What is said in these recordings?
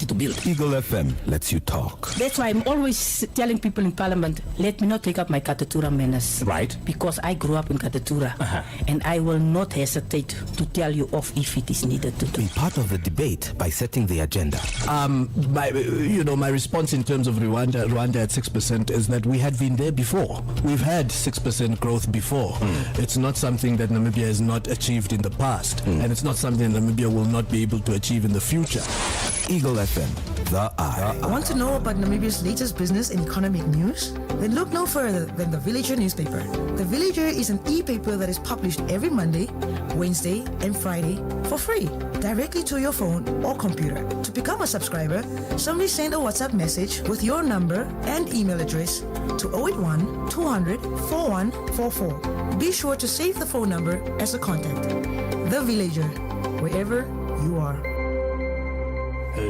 capacity to build. Eagle FM lets you talk. That's why I'm always telling people in Parliament, let me not take up my Katatura manners. Right. Because I grew up in Katatura. And I will not hesitate to tell you off if it is needed to do. Be part of the debate by setting the agenda. My response in terms of Rwanda at 6% is that we had been there before. We've had 6% growth before. It's not something that Namibia has not achieved in the past, and it's not something Namibia will not be able to achieve in the future. Eagle FM, the eye. Want to know about Namibia's latest business and economic news? Then look no further than The Villager newspaper. The Villager is an e-paper that is published every Monday, Wednesday, and Friday for free, directly to your phone or computer. To become a subscriber, simply send a WhatsApp message with your number and email address to 081 200 4144. Be sure to save the phone number as a contact. The Villager, wherever you are.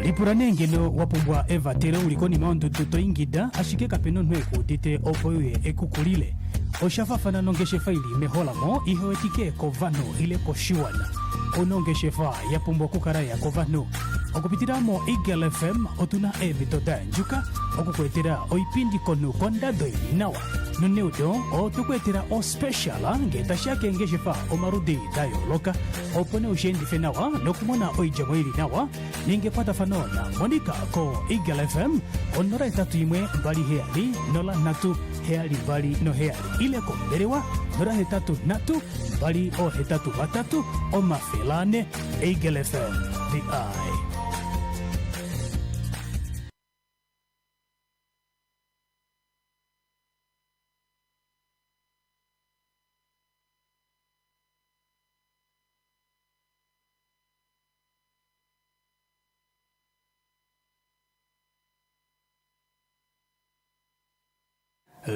Lipuranengelo wapumbwa eva tere ulikoni maundu tutoingida ashike kapeno nweko dite opoye ekukulile oshafafana nongeshe faili meholamo ihoetike kovano ile koshiwana onongeshe fa yapumbwa kukaraya kovano okupitiramo Eagle FM otuna ebitoda njuka okukwetera oipindi konu kondado nawa nuneudo otukwetera o special ngetashake ngeshe fa omarudi dayo loka opone ushendi fenawa nokumona oijamwili nawa ningepata fanona monika ko Eagle FM onora itatu imwe mbali heali nola natu heali mbali no heali ile komberewa nora hetatu natu mbali o hetatu batatu o mafelane Eagle FM the eye.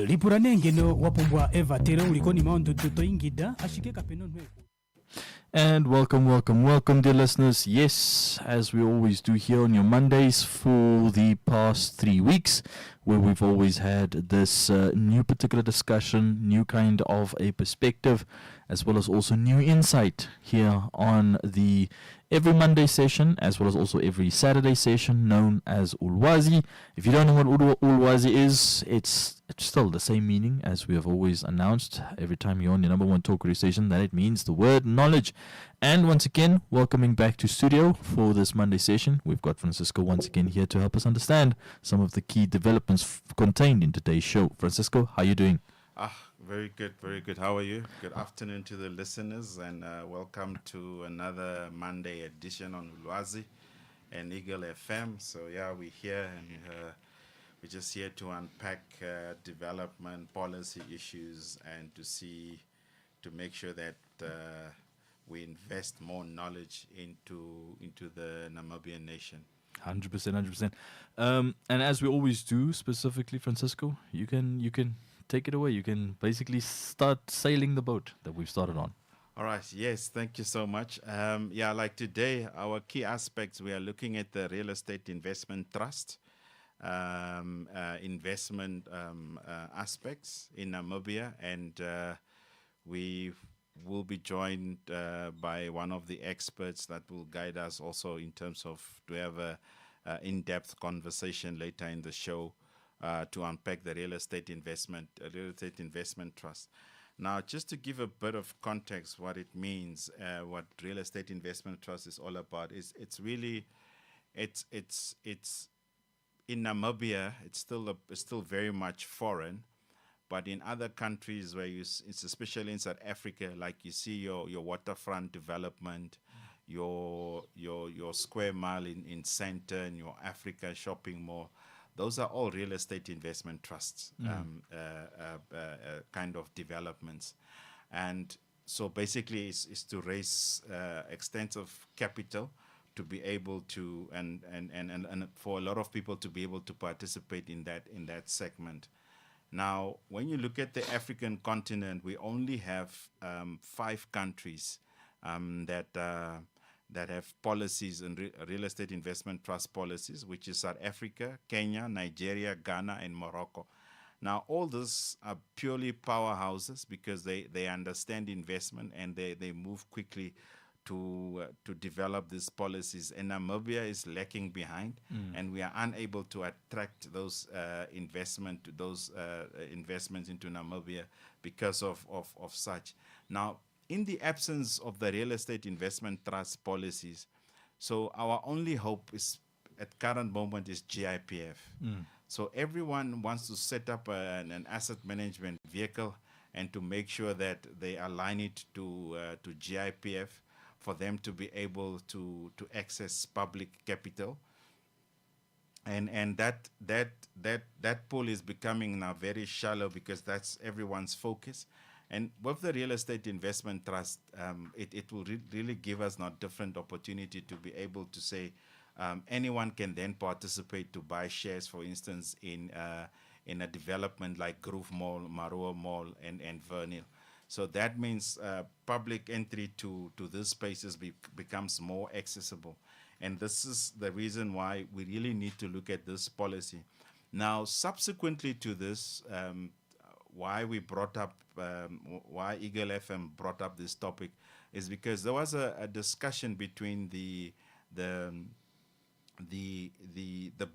Lipuranengeno wapumbwa eva tere ulikoni maundu tutoingida ashike kapeno nweko. And welcome, dear listeners. Yes, as we always do here on your Mondays for the past 3 weeks, where we've always had this new particular discussion, new kind of a perspective, as well as also new insight here on the every Monday session, as well as also every Saturday session known as ULWAZI. If you don't know what ULWAZI is, it's still the same meaning as we have always announced every time you're on your number one talk radio station, that it means the word knowledge. And once again, welcoming back to studio for this Monday session, we've got Francisco once again here to help us understand some of the key developments contained in today's show. Francisco, how are you doing? Very good. How are you? Good afternoon to the listeners, and welcome to another Monday edition on ULWAZI and Eagle FM. So yeah, we're here, and we're just here to unpack development policy issues and to make sure that we invest more knowledge into the Namibian nation. 100%. And as we always do, specifically, Francisco, you can take it away. You can basically start sailing the boat that we've started on. All right. Yes. Thank you so much. Like today, our key aspects, we are looking at the real estate investment trust, investment aspects in Namibia, and we will be joined by one of the experts that will guide us also in terms of to have a in-depth conversation later in the show to unpack the real estate investment trust. Now, just to give a bit of context, what it means, what real estate investment trust is all about, is it's in Namibia, it's still very much foreign, but in other countries where it's especially in South Africa, like you see your waterfront development, your square mile in center, and your Africa shopping mall. Those are all real estate investment trusts, kind of developments. And so basically it's to raise extensive capital to be able to, and for a lot of people to be able to participate in that segment. Now, when you look at the African continent, we only have 5 countries that have policies and real estate investment trust policies, which is South Africa, Kenya, Nigeria, Ghana, and Morocco. Now, all these are purely powerhouses because they understand investment and they move quickly to develop these policies, and Namibia is lacking behind, and we are unable to attract those investments into Namibia because of such. Now, in the absence of the real estate investment trust policies, so our only hope is at current moment is GIPF. So everyone wants to set up an asset management vehicle and to make sure that they align it to GIPF for them to be able to access public capital. And that pool is becoming now very shallow because that's everyone's focus. And with the real estate investment trust, it will really give us now different opportunity to be able to say anyone can then participate to buy shares, for instance, in a development like Groove Mall, Marua Mall, and Vernil. So that means public entry to these spaces becomes more accessible. And this is the reason why we really need to look at this policy. Now, subsequently to this, why we brought up, why Eagle FM brought up this topic is because there was a discussion between the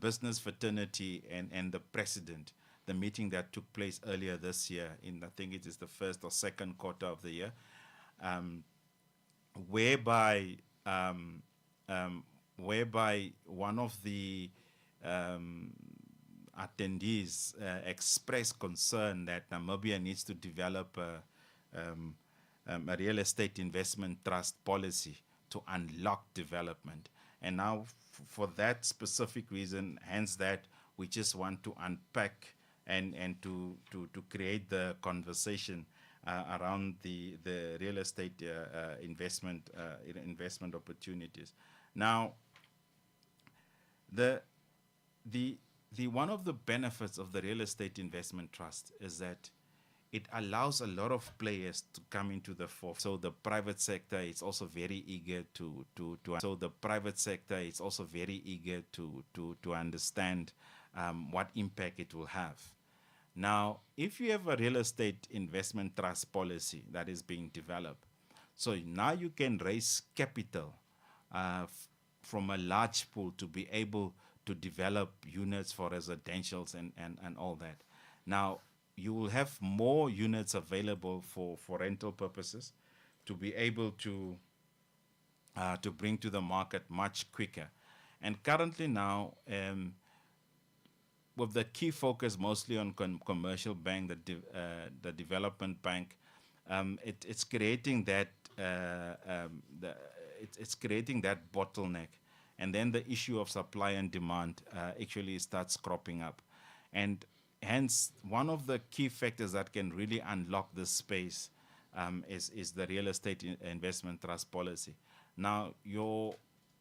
business fraternity and the president, the meeting that took place earlier this year, I think it is the first or second quarter of the year, whereby one of the attendees expressed concern that Namibia needs to develop a real estate investment trust policy to unlock development. And now, for that specific reason, hence that we just want to unpack and to create the conversation around the real estate investment opportunities. Now, the one of the benefits of the real estate investment trust is that it allows a lot of players to come into the fore. So the private sector is also very eager to understand what impact it will have. Now, if you have a real estate investment trust policy that is being developed, so now you can raise capital from a large pool to be able to develop units for residentials and all that. Now, you will have more units available for rental purposes to be able to bring to the market much quicker. And currently now, with the key focus mostly on commercial bank, the development bank, it's creating that it's creating that bottleneck. And then the issue of supply and demand actually starts cropping up. And hence, one of the key factors that can really unlock this space is the real estate investment trust policy. Now, your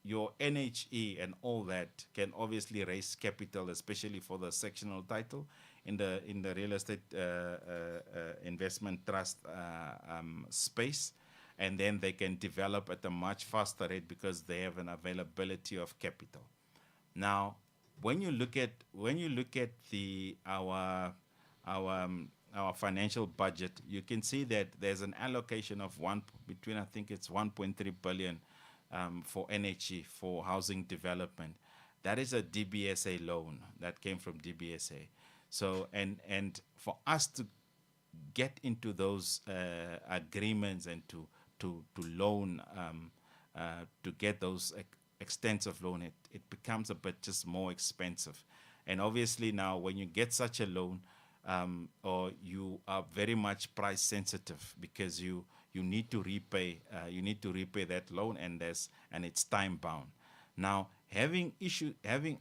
NHE and all that can obviously raise capital, especially for the sectional title in the real estate investment trust space. And then they can develop at a much faster rate because they have an availability of capital. Now, when you look at our financial budget, you can see that there's an allocation of between I think it's 1.3 billion for NHE for housing development. That is a DBSA loan that came from DBSA. So and for us to get into those agreements and to loan to get those extensive loan, it becomes a bit just more expensive. And obviously now when you get such a loan, or you are very much price sensitive because you need to repay that loan, and it's time bound. Now, having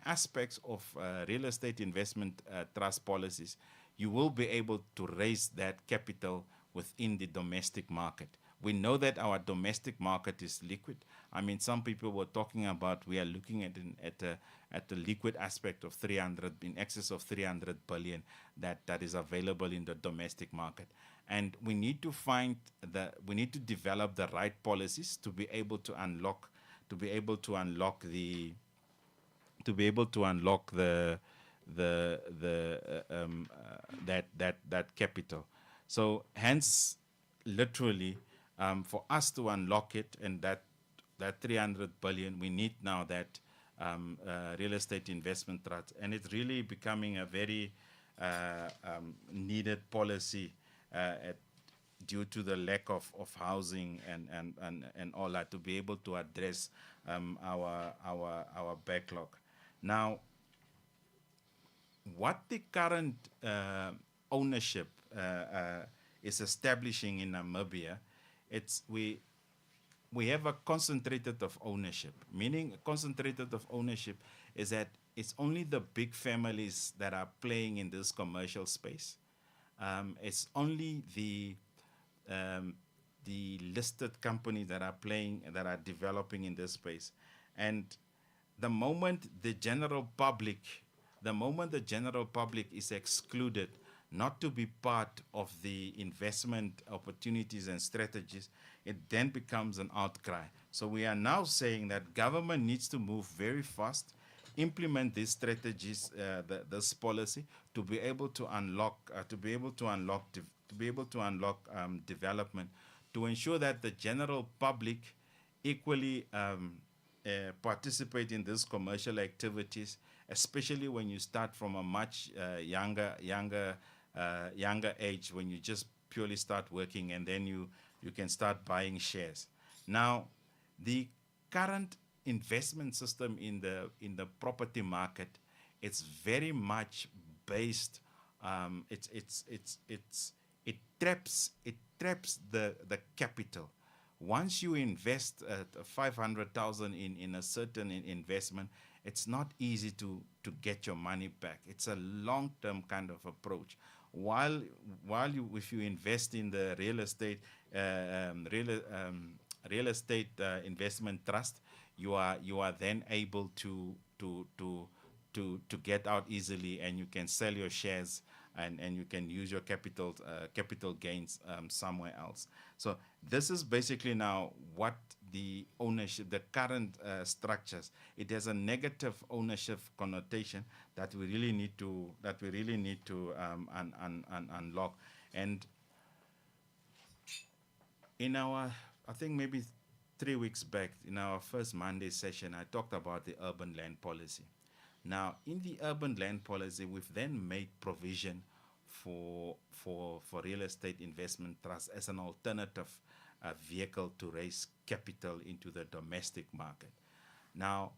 aspects of real estate investment trust policies, you will be able to raise that capital within the domestic market. We know that our domestic market is liquid. I mean, some people were talking about we are looking at the liquid aspect of in excess of 300 billion that is available in the domestic market. And we need to develop the right policies to be able to unlock that capital. So hence, literally, for us to unlock it, and that that 300 billion, we need now that real estate investment trust, and it's really becoming a very needed policy due to the lack of housing and all that, to be able to address our backlog. Now, what the current ownership is establishing in Namibia, we have a concentrated of ownership. Meaning, concentrated of ownership is that it's only the big families that are playing in this commercial space. It's only the listed companies that are playing, that are developing in this space. And the moment the general public is excluded not to be part of the investment opportunities and strategies, it then becomes an outcry. So we are now saying that government needs to move very fast, implement these strategies, this policy, to be able to unlock, development, to ensure that the general public equally participate in these commercial activities, especially when you start from a much younger age, when you just purely start working, and then you can start buying shares. Now, the current investment system in the property market, it's very much based. It traps the capital. Once you invest 500,000 in a certain investment, it's not easy to get your money back. It's a long-term kind of approach. If you invest in the real estate investment trust, you are then able to get out easily, and you can sell your shares, and you can use your capital gains somewhere else. So this is basically now what the ownership, the current structures. It has a negative ownership connotation that we really need to unlock. And in our, I think maybe 3 weeks back, in our first Monday session, I talked about the urban land policy. Now, in the urban land policy, we've then made provision for real estate investment trust as an alternative vehicle to raise capital into the domestic market. Now,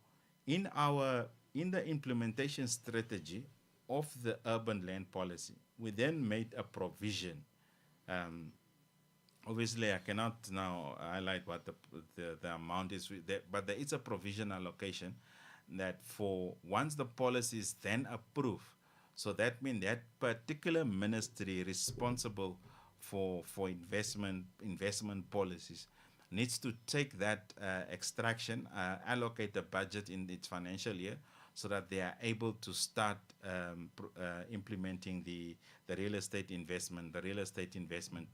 in the implementation strategy of the urban land policy, we then made a provision. Obviously, I cannot now highlight what the amount is, but there is a provision allocation that for once the policy is then approved, so that means that particular ministry responsible for investment policies needs to take that extraction, allocate the budget in its financial year, so that they are able to start implementing the real estate investment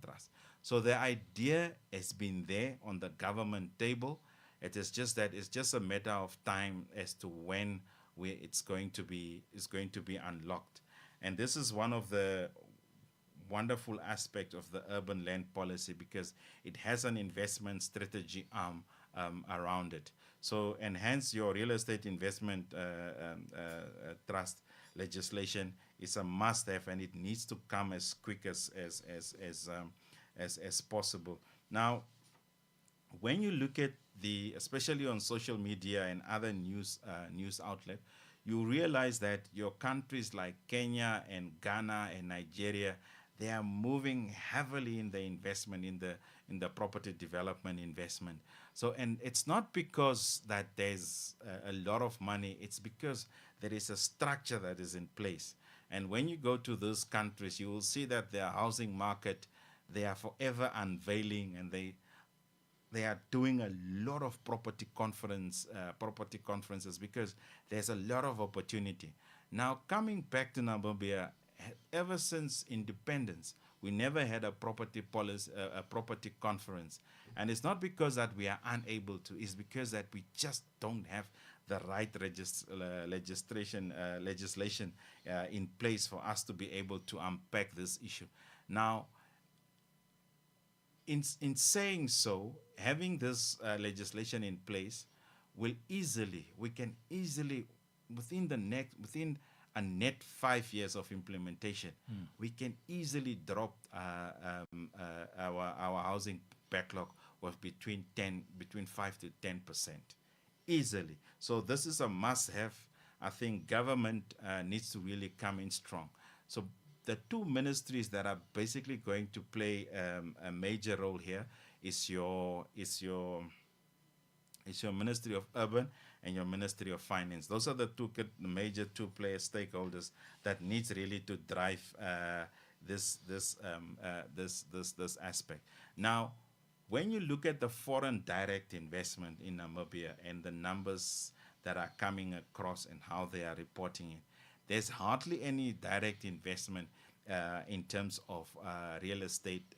trust. So the idea has been there on the government table. It is just that it's just a matter of time as to when it's going to be unlocked. And this is one of the wonderful aspects of the urban land policy, because it has an investment strategy arm around it. So enhance your real estate investment trust legislation is a must-have, and it needs to come as quick as possible. Now, when you look at especially on social media and other news outlets, you realize that your countries like Kenya and Ghana and Nigeria, they are moving heavily in the investment, in the property development investment. So, and it's not because that there's a lot of money, it's because there is a structure that is in place. And when you go to those countries, you will see that their housing market, they are forever unveiling, and they are doing a lot of property conferences, because there's a lot of opportunity. Now, coming back to Namibia, ever since independence, we never had a property policy, a property conference. And it's not because that we are unable to, it's because that we just don't have the right legislation in place for us to be able to unpack this issue. Now, in saying so, having this legislation in place we can easily within a net 5 years of implementation, we can easily drop our housing backlog of between 5 to 10% easily. So this is a must-have. I think government needs to really come in strong. So the two ministries that are basically going to play a major role here is your Ministry of Urban and your Ministry of Finance. Those are the major two player stakeholders that needs really to drive this aspect. Now, when you look at the foreign direct investment in Namibia and the numbers that are coming across and how they are reporting it, there's hardly any direct investment in terms of real estate,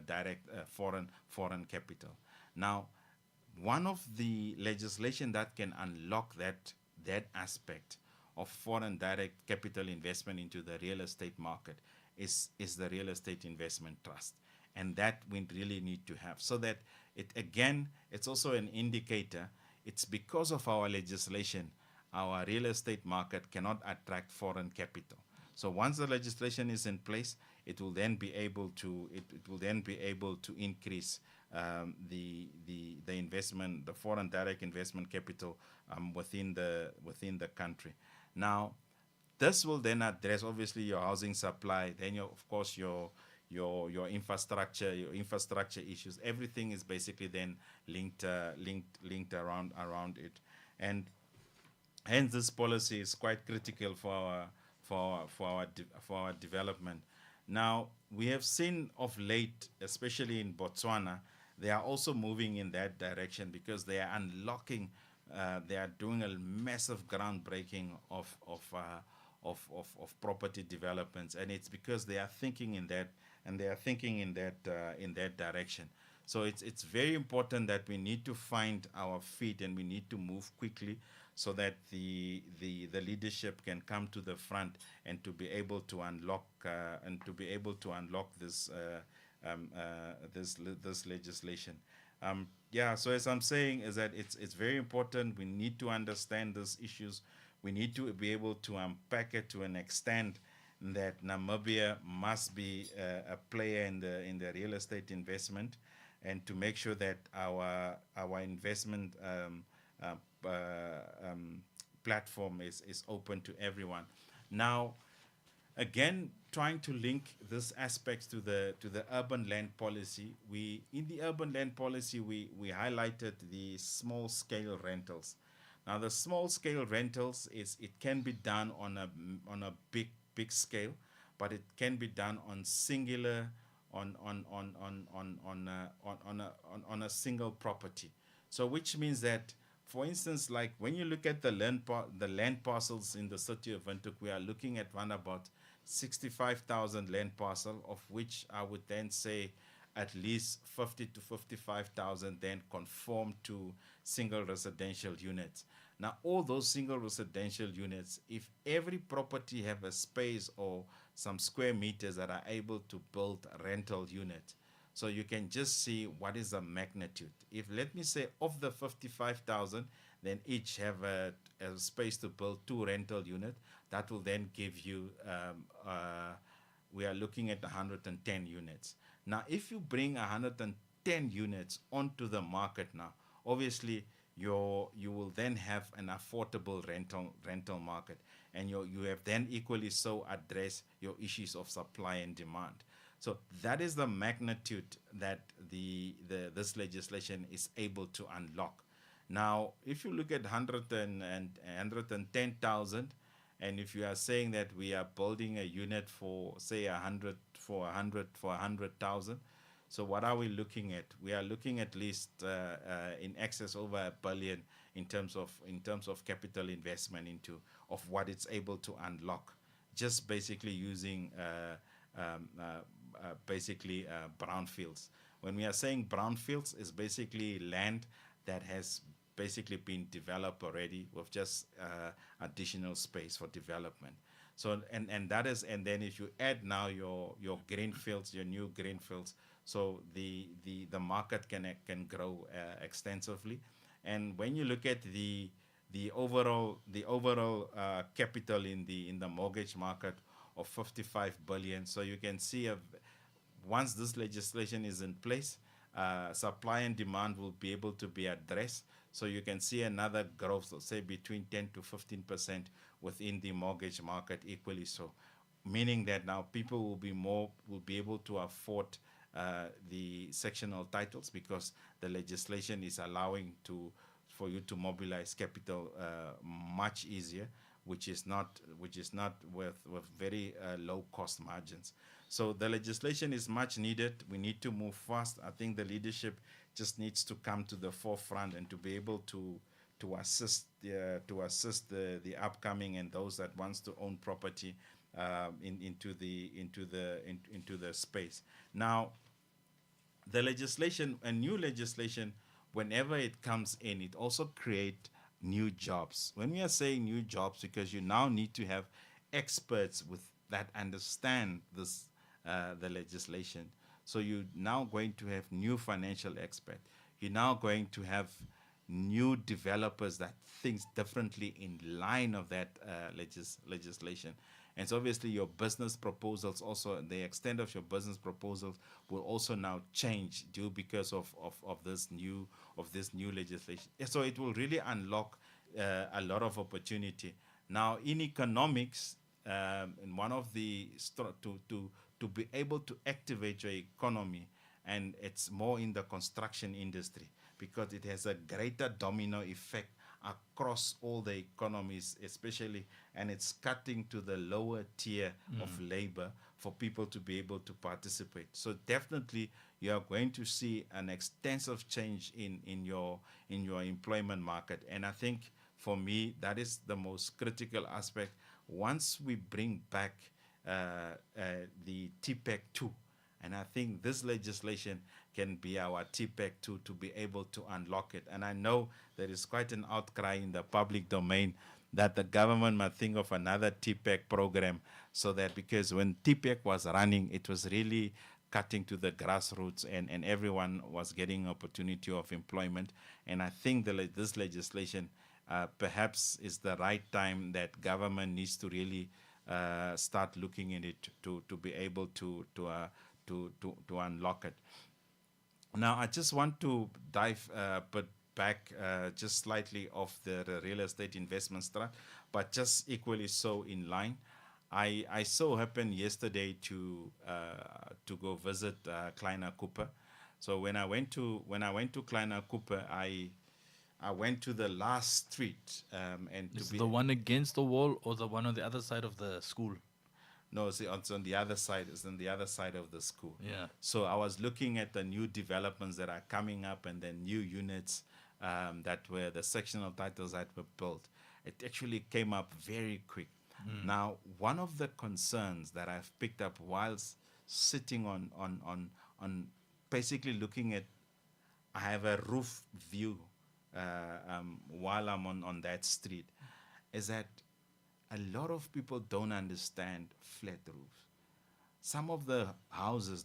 direct foreign capital. Now, one of the legislation that can unlock that aspect of foreign direct capital investment into the real estate market is the real estate investment trust, and that we really need to have, so that it's also an indicator. It's because of our legislation our real estate market cannot attract foreign capital. So once the legislation is in place, it will then be able to increase the investment, the foreign direct investment capital within the country. Now, this will then address obviously your housing supply, then your infrastructure issues. Everything is basically then linked around it, and hence this policy is quite critical for our development. Now, we have seen of late, especially in Botswana, they are also moving in that direction because they are unlocking, they are doing a massive groundbreaking of property developments, and it's because they are thinking in that direction. So it's very important that we need to find our feet and we need to move quickly so that the leadership can come to the front and to be able to unlock this this legislation. So as I'm saying is that it's very important. We need to understand these issues. We need to be able to unpack it to an extent that Namibia must be a player in the real estate investment, and to make sure that our investment platform is open to everyone. Now, again, trying to link this aspects to the urban land policy, in the urban land policy we highlighted the small scale rentals. Now, the small scale rentals it can be done on a big scale, but it can be done on singular on a single property. So which means that, for instance, like when you look at the land parcels in the city of Windhoek, we are looking at around about 65,000 land parcel, of which I would then say at least 50 to 55,000 then conform to single residential units. Now, all those single residential units, if every property have a space or some square meters that are able to build a rental unit, so you can just see what is the magnitude. If, let me say, of the 55,000, then each have a space to build 2 rental units, that will then give you, we are looking at 110 units. Now, if you bring 110 units onto the market now, obviously you will then have an affordable rental market, and you have then equally so addressed your issues of supply and demand. So that is the magnitude that this legislation is able to unlock. Now, if you look at 110,000, and if you are saying that we are building a unit for say 100,000, so what are we looking at? We are looking at least in excess over $1 billion in terms of capital investment into of what it's able to unlock, just basically using brownfields. When we are saying brownfields, is basically land that has basically been developed already with just additional space for development. So and that is, and then if you add now your greenfields, your new greenfields, so the market can grow extensively. And when you look at the overall capital in the mortgage market of 55 billion, so you can see once this legislation is in place, supply and demand will be able to be addressed. So you can see another growth, so say between 10 to 15% within the mortgage market, equally so, meaning that now people will be able to afford the sectional titles, because the legislation is allowing for you to mobilize capital much easier, which is not with very low cost margins. So the legislation is much needed. We need to move fast. I think the leadership just needs to come to the forefront and to be able to assist the upcoming and those that wants to own property into the space. Now, the legislation, a new legislation, whenever it comes in, it also create new jobs. When we are saying new jobs, because you now need to have experts that understand this the legislation. So you're now going to have new financial experts. You're now going to have new developers that thinks differently in line of that legislation. And so obviously your business proposals also, the extent of your business proposals will also now change due because of this new legislation. So it will really unlock a lot of opportunity. Now in economics, and one of the to be able to activate your economy, and it's more in the construction industry because it has a greater domino effect across all the economies, especially, and it's cutting to the lower tier of labor for people to be able to participate. So definitely you are going to see an extensive change in your employment market. And I think for me, that is the most critical aspect. Once we bring back the TPEC 2, and I think this legislation can be our TPEC 2 to be able to unlock it. And I know there is quite an outcry in the public domain that the government might think of another TPEC program, so that because when TPEC was running, it was really cutting to the grassroots, and everyone was getting opportunity of employment. And I think this legislation perhaps is the right time that government needs to really start looking at it to be able to unlock it. Now, I just want to dive but back just slightly off the real estate investment strat, but just equally so in line. I so happened yesterday to go visit Kleiner Cooper. So when I went to Kleiner Cooper, I went to the last street and Is to be the one against the wall or the one on the other side of the school? No, see, it's on the other side. It's on the other side of the school. Yeah. So I was looking at the new developments that are coming up, and then new units that were the sectional titles that were built. It actually came up very quick. Now, one of the concerns that I've picked up whilst sitting on basically looking at, I have a roof view while I'm on that street, is that a lot of people don't understand flat roofs. Some of the houses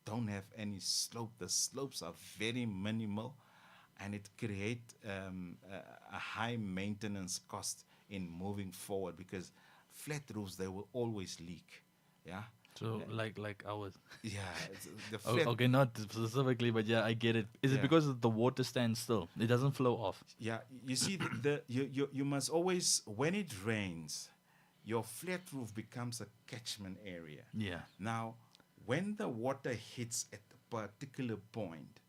don't have any slope. The slopes are very minimal, and it creates a high maintenance cost in moving forward, because flat roofs, they will always leak. Yeah. So like ours. Yeah. The flat, Okay, not specifically, but yeah, I get it. Is it Yeah. because the water stands still? It doesn't flow off. Yeah, you see, you must always, when it rains, your flat roof becomes a catchment area. Yeah. Now, when the water hits at a particular point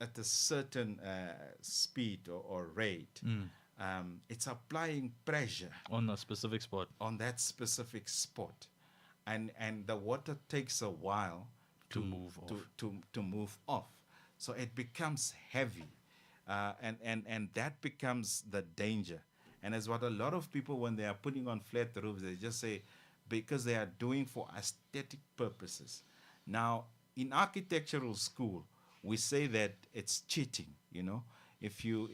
at a certain speed or rate, it's applying pressure On a specific spot. on that specific spot, and the water takes a while To move off. to move off. So it becomes heavy, and that becomes the danger. And as what a lot of people, when they are putting on flat roofs, they just say because they are doing for aesthetic purposes. Now, in architectural school, we say that it's cheating. You know, if you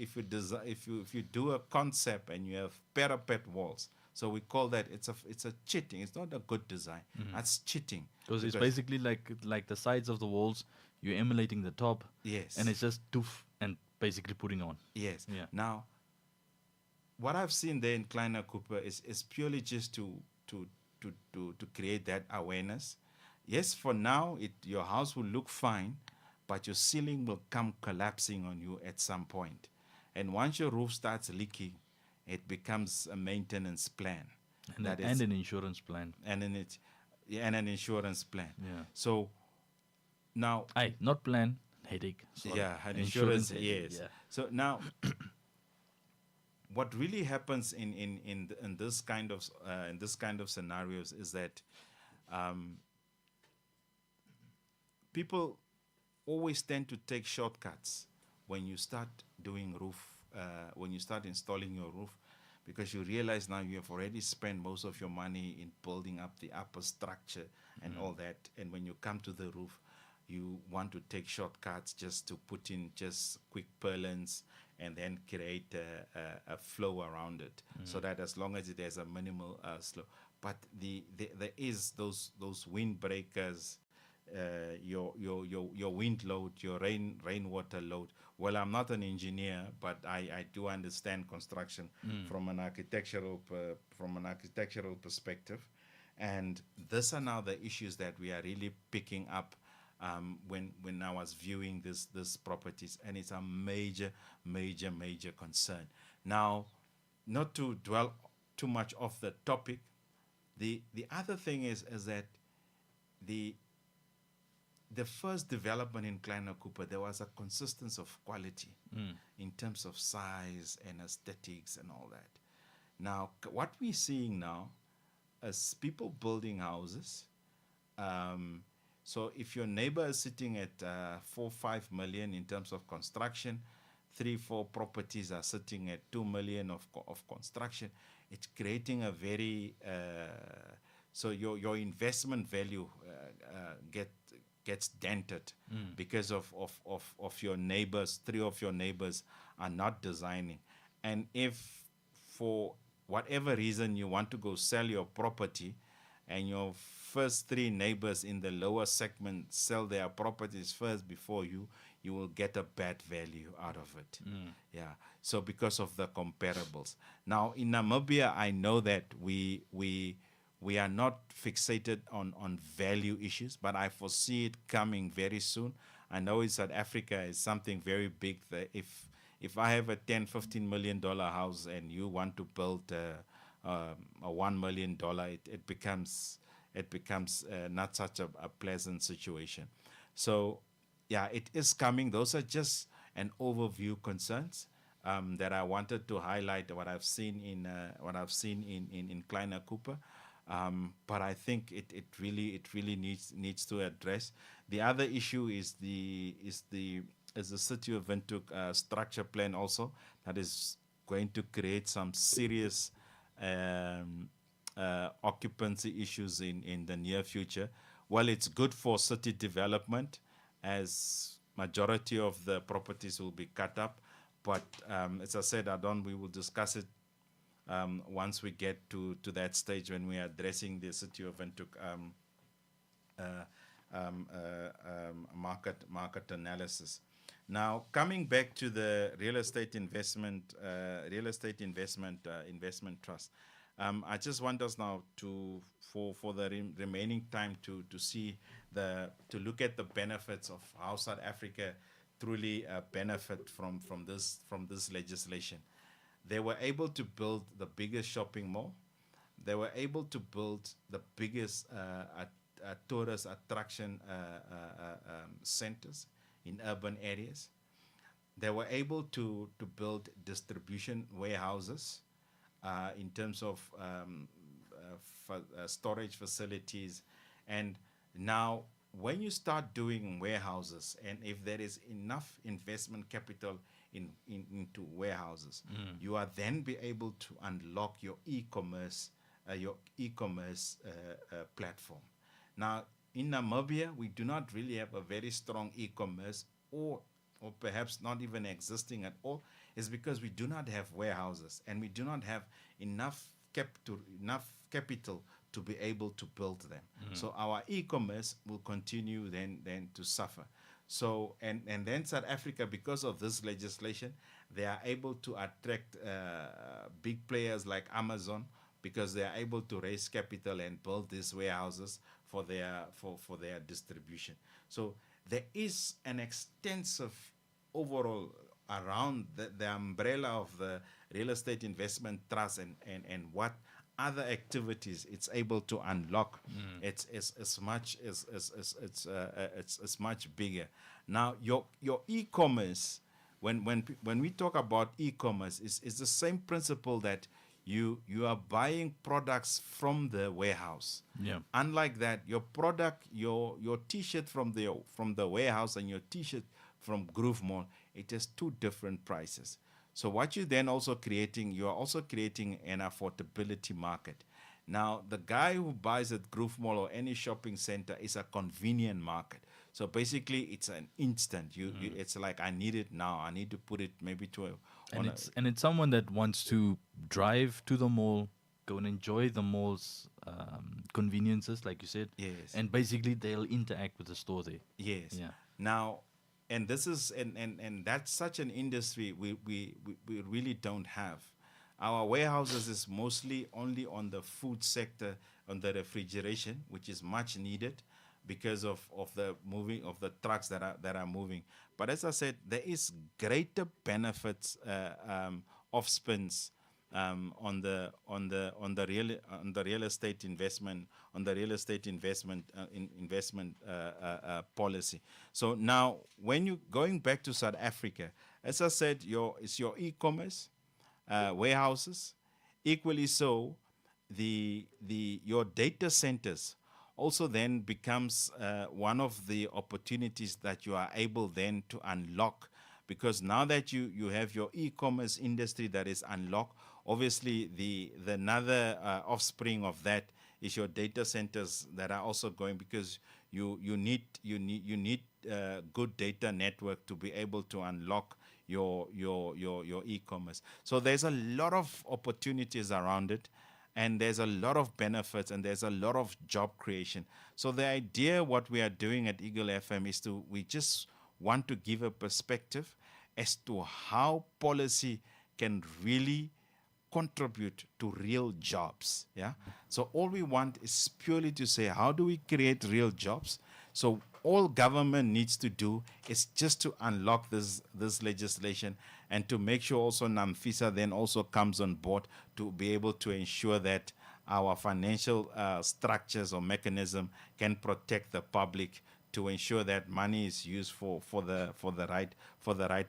do a concept and you have parapet walls, So we call that it's a cheating. It's not a good design. That's cheating. Because it's basically like the sides of the walls, you're emulating the top. Yes. And it's just doof and basically putting on. Yes. Yeah. Now, what I've seen there in Kleiner Cooper is purely just to create that awareness. Yes, for now, your house will look fine, but your ceiling will come collapsing on you at some point. And once your roof starts leaking, it becomes a maintenance plan. And an insurance plan. And an insurance plan. Yeah. So now, not plan, headache. Sorry. Yeah, an insurance. headache, Yes. yeah. So now, what really happens in this kind of scenarios is that people always tend to take shortcuts when you start doing when you start installing your roof, because you realize now you have already spent most of your money in building up the upper structure and all that, and when you come to the roof, you want to take shortcuts just to put in just quick purlins and then create a flow around it, so that as long as it has a minimal slow. But there is those windbreakers, your wind load, your rainwater load. Well, I'm not an engineer, but I do understand construction from an architectural perspective, and these are now the issues that we are really picking up when I was viewing this properties, and it's a major concern. Now, not to dwell too much off the topic, the other thing is that the first development in Kleiner Cooper, there was a consistency of quality in terms of size and aesthetics and all that. Now, what we're seeing now is people building houses. So if your neighbor is sitting at 4-5 million in terms of construction, 3-4 properties are sitting at 2 million of construction, it's creating a very so your investment value gets dented because of your neighbors. 3 of your neighbors are not designing, and if for whatever reason you want to go sell your property, and your first 3 neighbors in the lower segment sell their properties first before you will get a bad value out of it. Yeah. So because of the comparables. Now in Namibia, I know that we are not fixated on value issues, but I foresee it coming very soon. I know in South Africa is something very big. That if I have a $10-15 million house and you want to build a $1 million, it becomes not such a pleasant situation. So yeah, it is coming. Those are just an overview concerns that I wanted to highlight what I've seen in Kleiner Cooper. But I think it really needs to address. The other issue is the City of Windhoek structure plan also, that is going to create some serious occupancy issues in the near future. Well, it's good for city development, as majority of the properties will be cut up. But as I said, we will discuss it once we get to that stage when we are addressing the City of Windhoek market analysis. Now, coming back to the real estate investment trust, I just want us now for the remaining time to look at the benefits of how South Africa truly benefit from this legislation. They were able to build the biggest shopping mall. They were able to build the biggest tourist attraction centers in urban areas. They were able to build distribution warehouses in terms of storage facilities. And now, when you start doing warehouses, and if there is enough investment capital into warehouses, you are then be able to unlock your e-commerce platform. Now, in Namibia, we do not really have a very strong e-commerce, or perhaps not even existing at all. Is because we do not have warehouses, and we do not have enough enough capital to be able to build them. So our e-commerce will continue then to suffer. So and then South Africa, because of this legislation, they are able to attract big players like Amazon, because they are able to raise capital and build these warehouses for their distribution. So there is an extensive overall around the umbrella of the real estate investment trust and what other activities it's able to unlock. It's much bigger. Now your e-commerce, when we talk about e-commerce, it's the same principle that you are buying products from the warehouse. Yeah. Unlike that, your product, your T-shirt from the warehouse and your T-shirt from Groove Mall, it has two different prices. So what you then also creating, you are also creating an affordability market. Now, the guy who buys at Groove Mall or any shopping center is a convenient market. So basically, it's an instant. It's like, I need it now. I need to put it maybe to a... And it's someone that wants to drive to the mall, go and enjoy the mall's conveniences, like you said. Yes. And basically, they'll interact with the store there. Yes. Yeah. Now, and this is and that's such an industry we really don't have. Our warehouses is mostly only on the food sector, on the refrigeration, which is much needed because of the moving of the trucks that are moving. But as I said, there is greater benefits of spins on the real estate investment policy. So now, when you going back to South Africa, as I said, it's your e-commerce warehouses. Equally so, your data centers also then becomes one of the opportunities that you are able then to unlock, because now that you have your e-commerce industry that is unlocked, obviously the another offspring of that is your data centers that are also going, because you need good data network to be able to unlock your e-commerce. So there's a lot of opportunities around it, and there's a lot of benefits, and there's a lot of job creation. So the idea, what we are doing at Eagle FM, is we just want to give a perspective as to how policy can really contribute to real jobs. Yeah. So all we want is purely to say, how do we create real jobs? So all government needs to do is just to unlock this legislation, and to make sure also NAMFISA then also comes on board to be able to ensure that our financial structures or mechanism can protect the public, to ensure that money is used for the right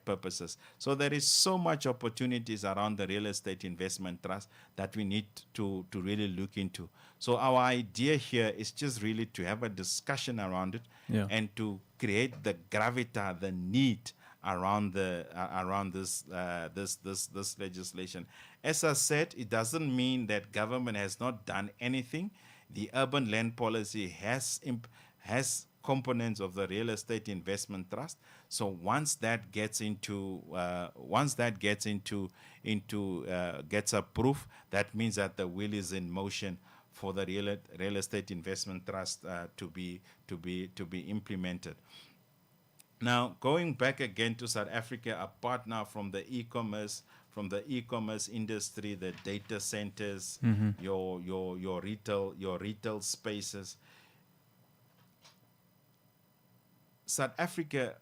purposes. So there is so much opportunities around the real estate investment trust that we need to really look into. So our idea here is just really to have a discussion around it, Yeah. and to create the gravitas, the need around this legislation. As I said, it doesn't mean that government has not done anything. The urban land policy has components of the real estate investment trust. So once that gets gets approved, that means that the wheel is in motion for the real estate investment trust to be implemented. Now, going back again to South Africa, apart now from the e-commerce industry, the data centers, your retail spaces, South Africa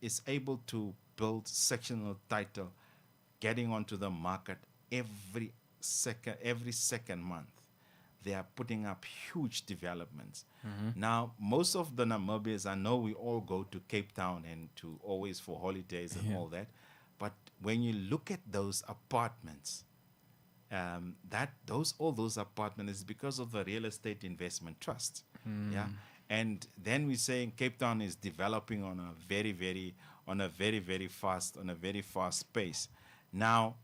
is able to build sectional title, getting onto the market every second month. They are putting up huge developments. Now, most of the Namibians, I know we all go to Cape Town and to always for holidays and all that, but when you look at those apartments, all those apartments is because of the real estate investment trust. Yeah. And then we're saying Cape Town is developing on a very, very fast pace. Now,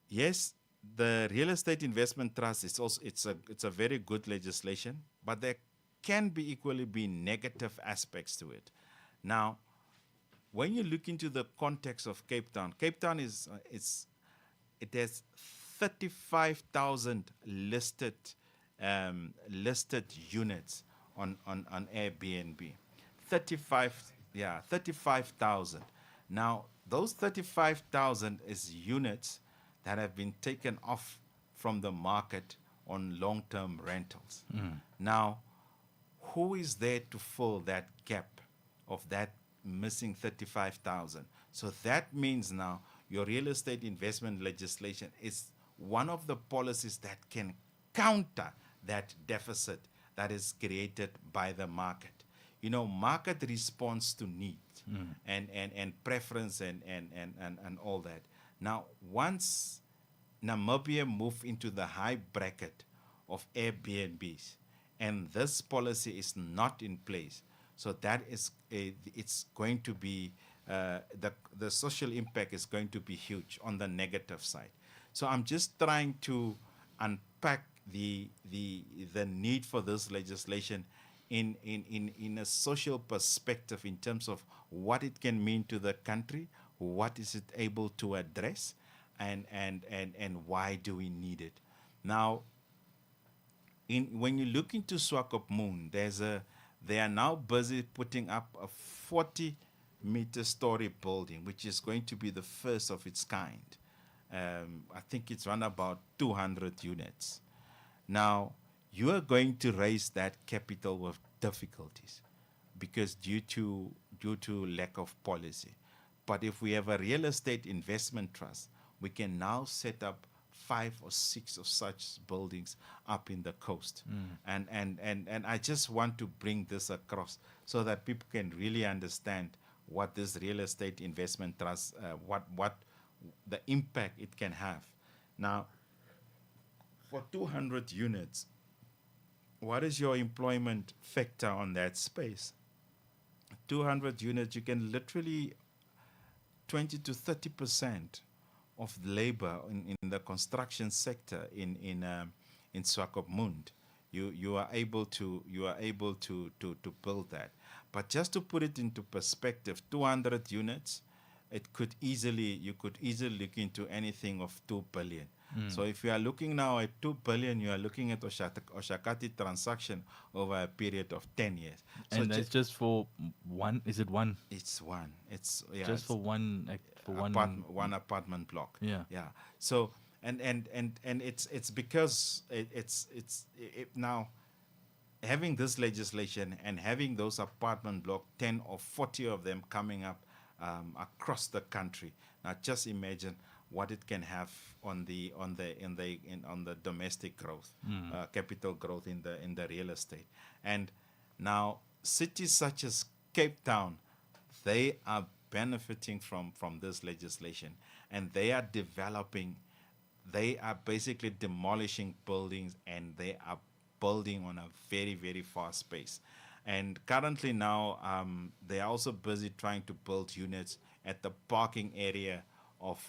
yes, the real estate investment trust is also it's a very good legislation, but there can equally be negative aspects to it. Now, when you look into the context of Cape Town, Cape Town it has 35,000 listed units on Airbnb. 35,000. Now, those 35,000 is units that have been taken off from the market on long-term rentals. Now, who is there to fill that gap of that missing 35,000? So that means now your real estate investment legislation is one of the policies that can counter that deficit that is created by the market. You know, market responds to need and preference and all that. Now, once Namibia moved into the high bracket of Airbnbs, and this policy is not in place, so that is it's going to be the social impact is going to be huge on the negative side. So I'm just trying to unpack the need for this legislation in a social perspective in terms of what it can mean to the country, what is it able to address, and why do we need it. Now, when you look into Swakopmund, they are now busy putting up a 40-meter story building, which is going to be the first of its kind. I think it's around about 200 units. Now, you are going to raise that capital with difficulties because due to lack of policy. But if we have a real estate investment trust, we can now set up 5 or 6 of such buildings up in the coast. And I just want to bring this across so that people can really understand what this real estate investment trust, what the impact it can have. Now, for 200 units, what is your employment factor on that space? 200 units, you can literally 20 to 30% of labor in the construction sector in Swakopmund. You are able to build that. But just to put it into perspective, 200 units, you could easily look into anything of 2 billion. So if you are looking now at 2 billion, you are looking at Oshakati transaction over a period of 10 years. So and that's just for one. Is it one? It's one. It's just for one. One apartment block. Yeah. So and it's because it's now having this legislation and having those apartment block 10 or 40 of them coming up across the country. Now just imagine what it can have on the domestic growth, capital growth in the real estate. And now cities such as Cape Town, they are benefiting from this legislation, and they are developing. They are basically demolishing buildings, and they are building on a very, very fast pace. And currently now, they are also busy trying to build units at the parking area of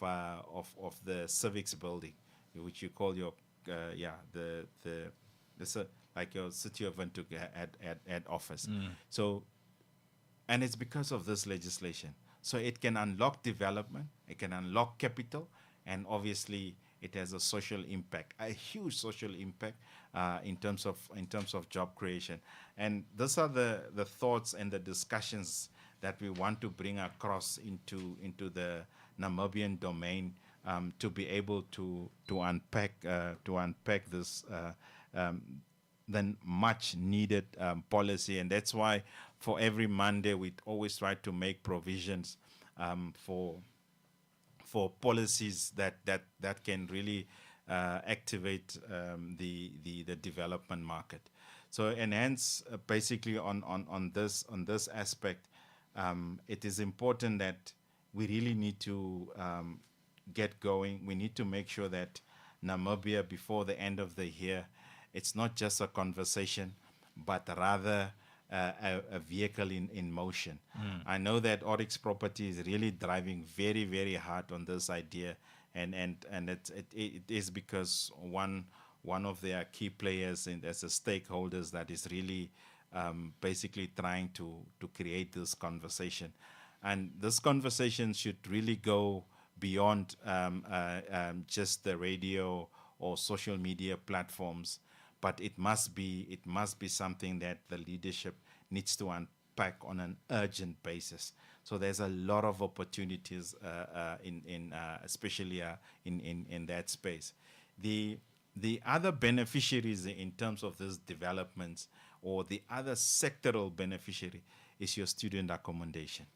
the civics building, which you call your like your City of Windhoek at office. So, and it's because of this legislation. So it can unlock development, it can unlock capital, and obviously it has a social impact, a huge social impact in terms of job creation. And these are the thoughts and the discussions that we want to bring across into the Namibian domain to be able to unpack this then much needed policy. And that's why for every Monday we always try to make provisions for policies that can really activate the development market. So, and hence basically on this aspect, it is important that we really need to get going. We need to make sure that Namibia, before the end of the year, it's not just a conversation, but rather a vehicle in motion. I know that Oryx Property is really driving very, very hard on this idea, and it is because one of their key players as a stakeholders that is really basically trying to create this conversation. And this conversation should really go beyond just the radio or social media platforms, but it must be something that the leadership needs to unpack on an urgent basis. So there's a lot of opportunities especially in that space. The other beneficiaries in terms of these developments, or the other sectoral beneficiary, is your student accommodation.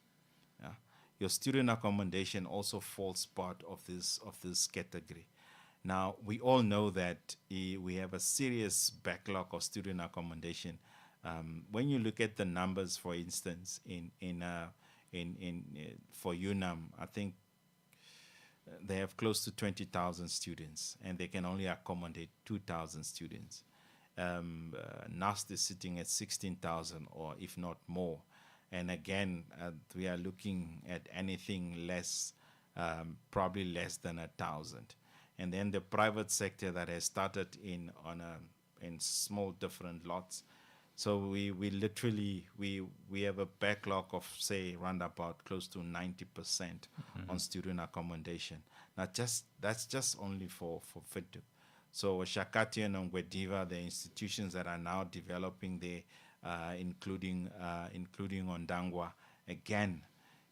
Yeah. Your student accommodation also falls part of this category. Now, we all know that we have a serious backlog of student accommodation. When you look at the numbers, for instance, for UNAM, I think they have close to 20,000 students, and they can only accommodate 2,000 students. NAST is sitting at 16,000, or if not more. And again, we are looking at anything less, probably less than 1,000. And then the private sector that has started in small different lots. So we literally have a backlog of, say, around about close to 90% on student accommodation. Now that's just only for FITU. So Shakati and Ongwediva, the institutions that are now developing there, including Ondangwa, again,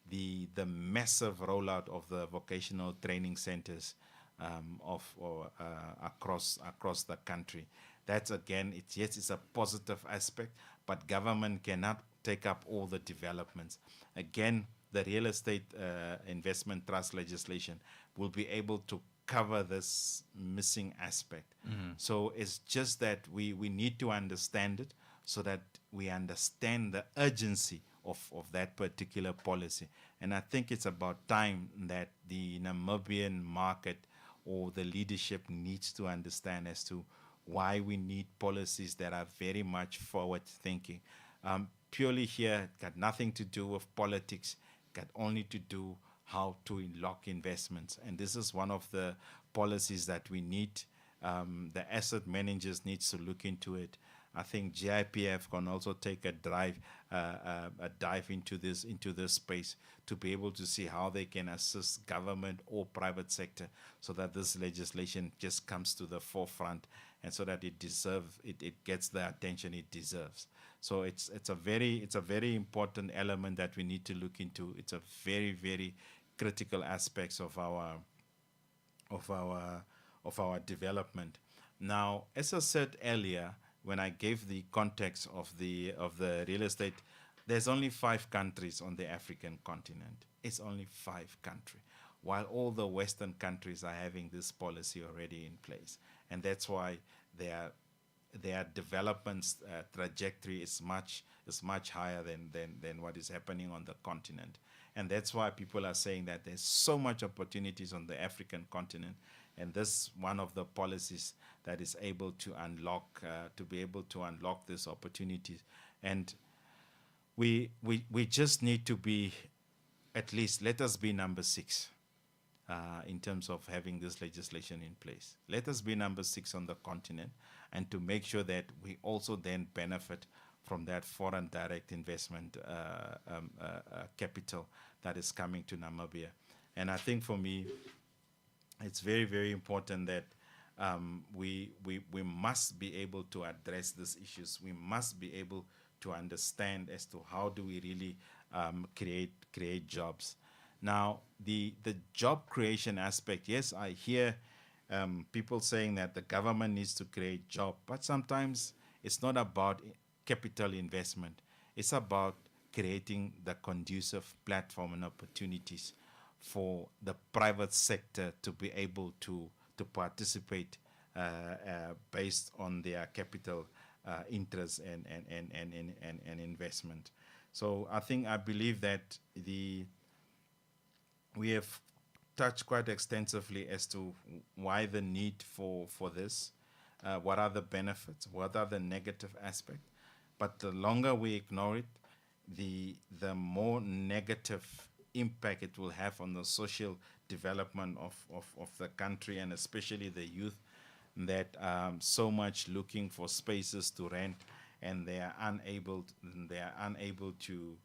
the massive rollout of the vocational training centers across the country. That's, again, it's a positive aspect, but government cannot take up all the developments. Again, the real estate investment trust legislation will be able to cover this missing aspect. So it's just that we need to understand it, so that we understand the urgency of that particular policy. And I think it's about time that the Namibian market or the leadership needs to understand as to why we need policies that are very much forward thinking. Purely here, got nothing to do with politics, got only to do how to unlock investments. And this is one of the policies that we need. The asset managers needs to look into it. I think GIPF can also take a dive into this space to be able to see how they can assist government or private sector, so that this legislation just comes to the forefront, and so that it gets the attention it deserves. So it's a very important element that we need to look into. It's a very, very critical aspects of our development. Now, as I said earlier, when I gave the context of the real estate, there's only 5 countries on the African continent. It's only 5 countries, while all the Western countries are having this policy already in place. And that's why their development trajectory is much higher than what is happening on the continent. And that's why people are saying that there's so much opportunities on the African continent. And this one of the policies that is able to be able to unlock these opportunities. And we just need to be, at least, let us be number 6 in terms of having this legislation in place. Let us be number 6 on the continent, and to make sure that we also then benefit from that foreign direct investment capital that is coming to Namibia. And I think for me, it's very, very important that we must be able to address these issues. We must be able to understand as to how do we really create jobs. Now, the job creation aspect, yes, I hear people saying that the government needs to create jobs, but sometimes it's not about capital investment. It's about creating the conducive platform and opportunities for the private sector to be able to participate based on their capital interest and investment. So I believe that we have touched quite extensively as to why the need for this, what are the benefits, what are the negative aspects. But the longer we ignore it, the more negative impact it will have on the social development of the country, and especially the youth that so much looking for spaces to rent, and they are unable to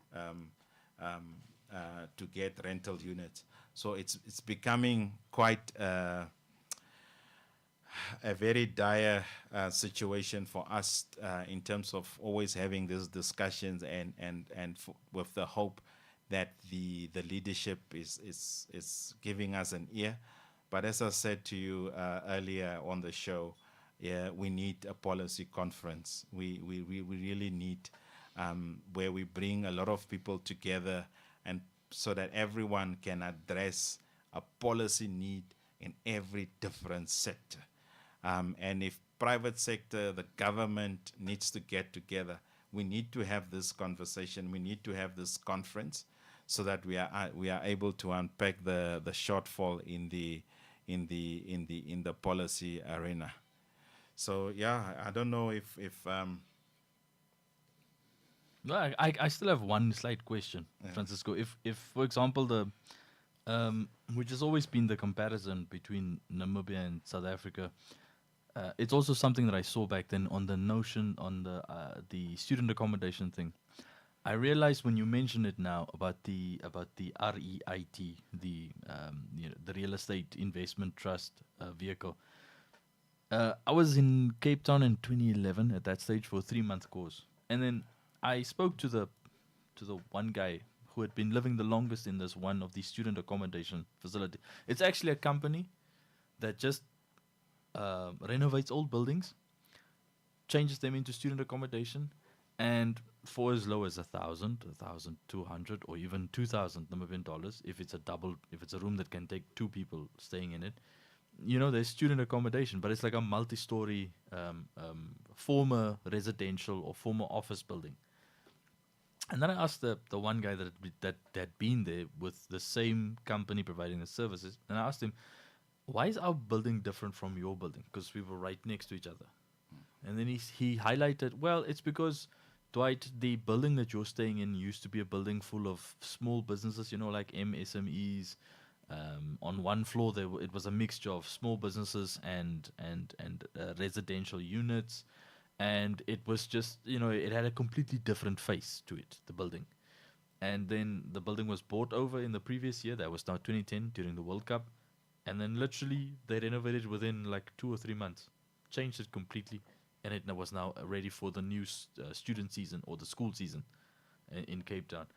get rental units. So it's becoming quite a very dire situation for us in terms of always having these discussions and with the hope that the leadership is giving us an ear. But as I said to you earlier on the show, yeah, we need a policy conference. We really need where we bring a lot of people together, and so that everyone can address a policy need in every different sector. And if private sector, the government needs to get together, we need to have this conversation. We need to have this conference, so that we are able to unpack the shortfall in the policy arena. So yeah, I don't know if Well, I still have one slight question, Francisco. If for example which has always been the comparison between Namibia and South Africa, it's also something that I saw back then on the notion on the student accommodation thing. I realized when you mention it now about the REIT, the the real estate investment trust vehicle. I was in Cape Town in 2011 at that stage for a 3-month course, and then I spoke to the one guy who had been living the longest in this one of these student accommodation facility. It's actually a company that just renovates old buildings, changes them into student accommodation, and for as low as 1,000, 1,200, or even 2,000 Namibian dollars, if it's a room that can take 2 people staying in it, there's student accommodation, but it's like a multi-story former residential or former office building. And then I asked the one guy that had been there with the same company providing the services, and I asked him, why is our building different from your building? Because we were right next to each other. And then he highlighted, well, it's because, Dwight, the building that you're staying in used to be a building full of small businesses, like MSMEs. On one floor, it was a mixture of small businesses and residential units. And it was just, it had a completely different face to it, the building. And then the building was bought over in the previous year. That was now 2010 during the World Cup. And then literally they renovated within like 2 or 3 months, changed it completely. And it was now ready for the new student season or the school season in Cape Town.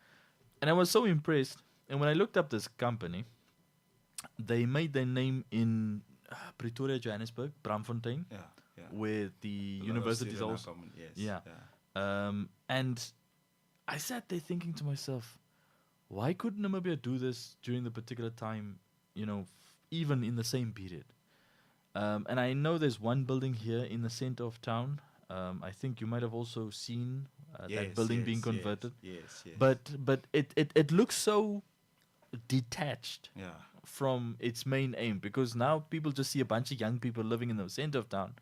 And I was so impressed. And when I looked up this company, they made their name in Pretoria, Johannesburg, Braamfontein, where the university is also. And I sat there thinking to myself, why could Namibia do this during the particular time, even in the same period? And I know there's one building here in the center of town. I think you might have also seen that building being converted. Yes. But it looks so detached from its main aim, because now people just see a bunch of young people living in the center of town,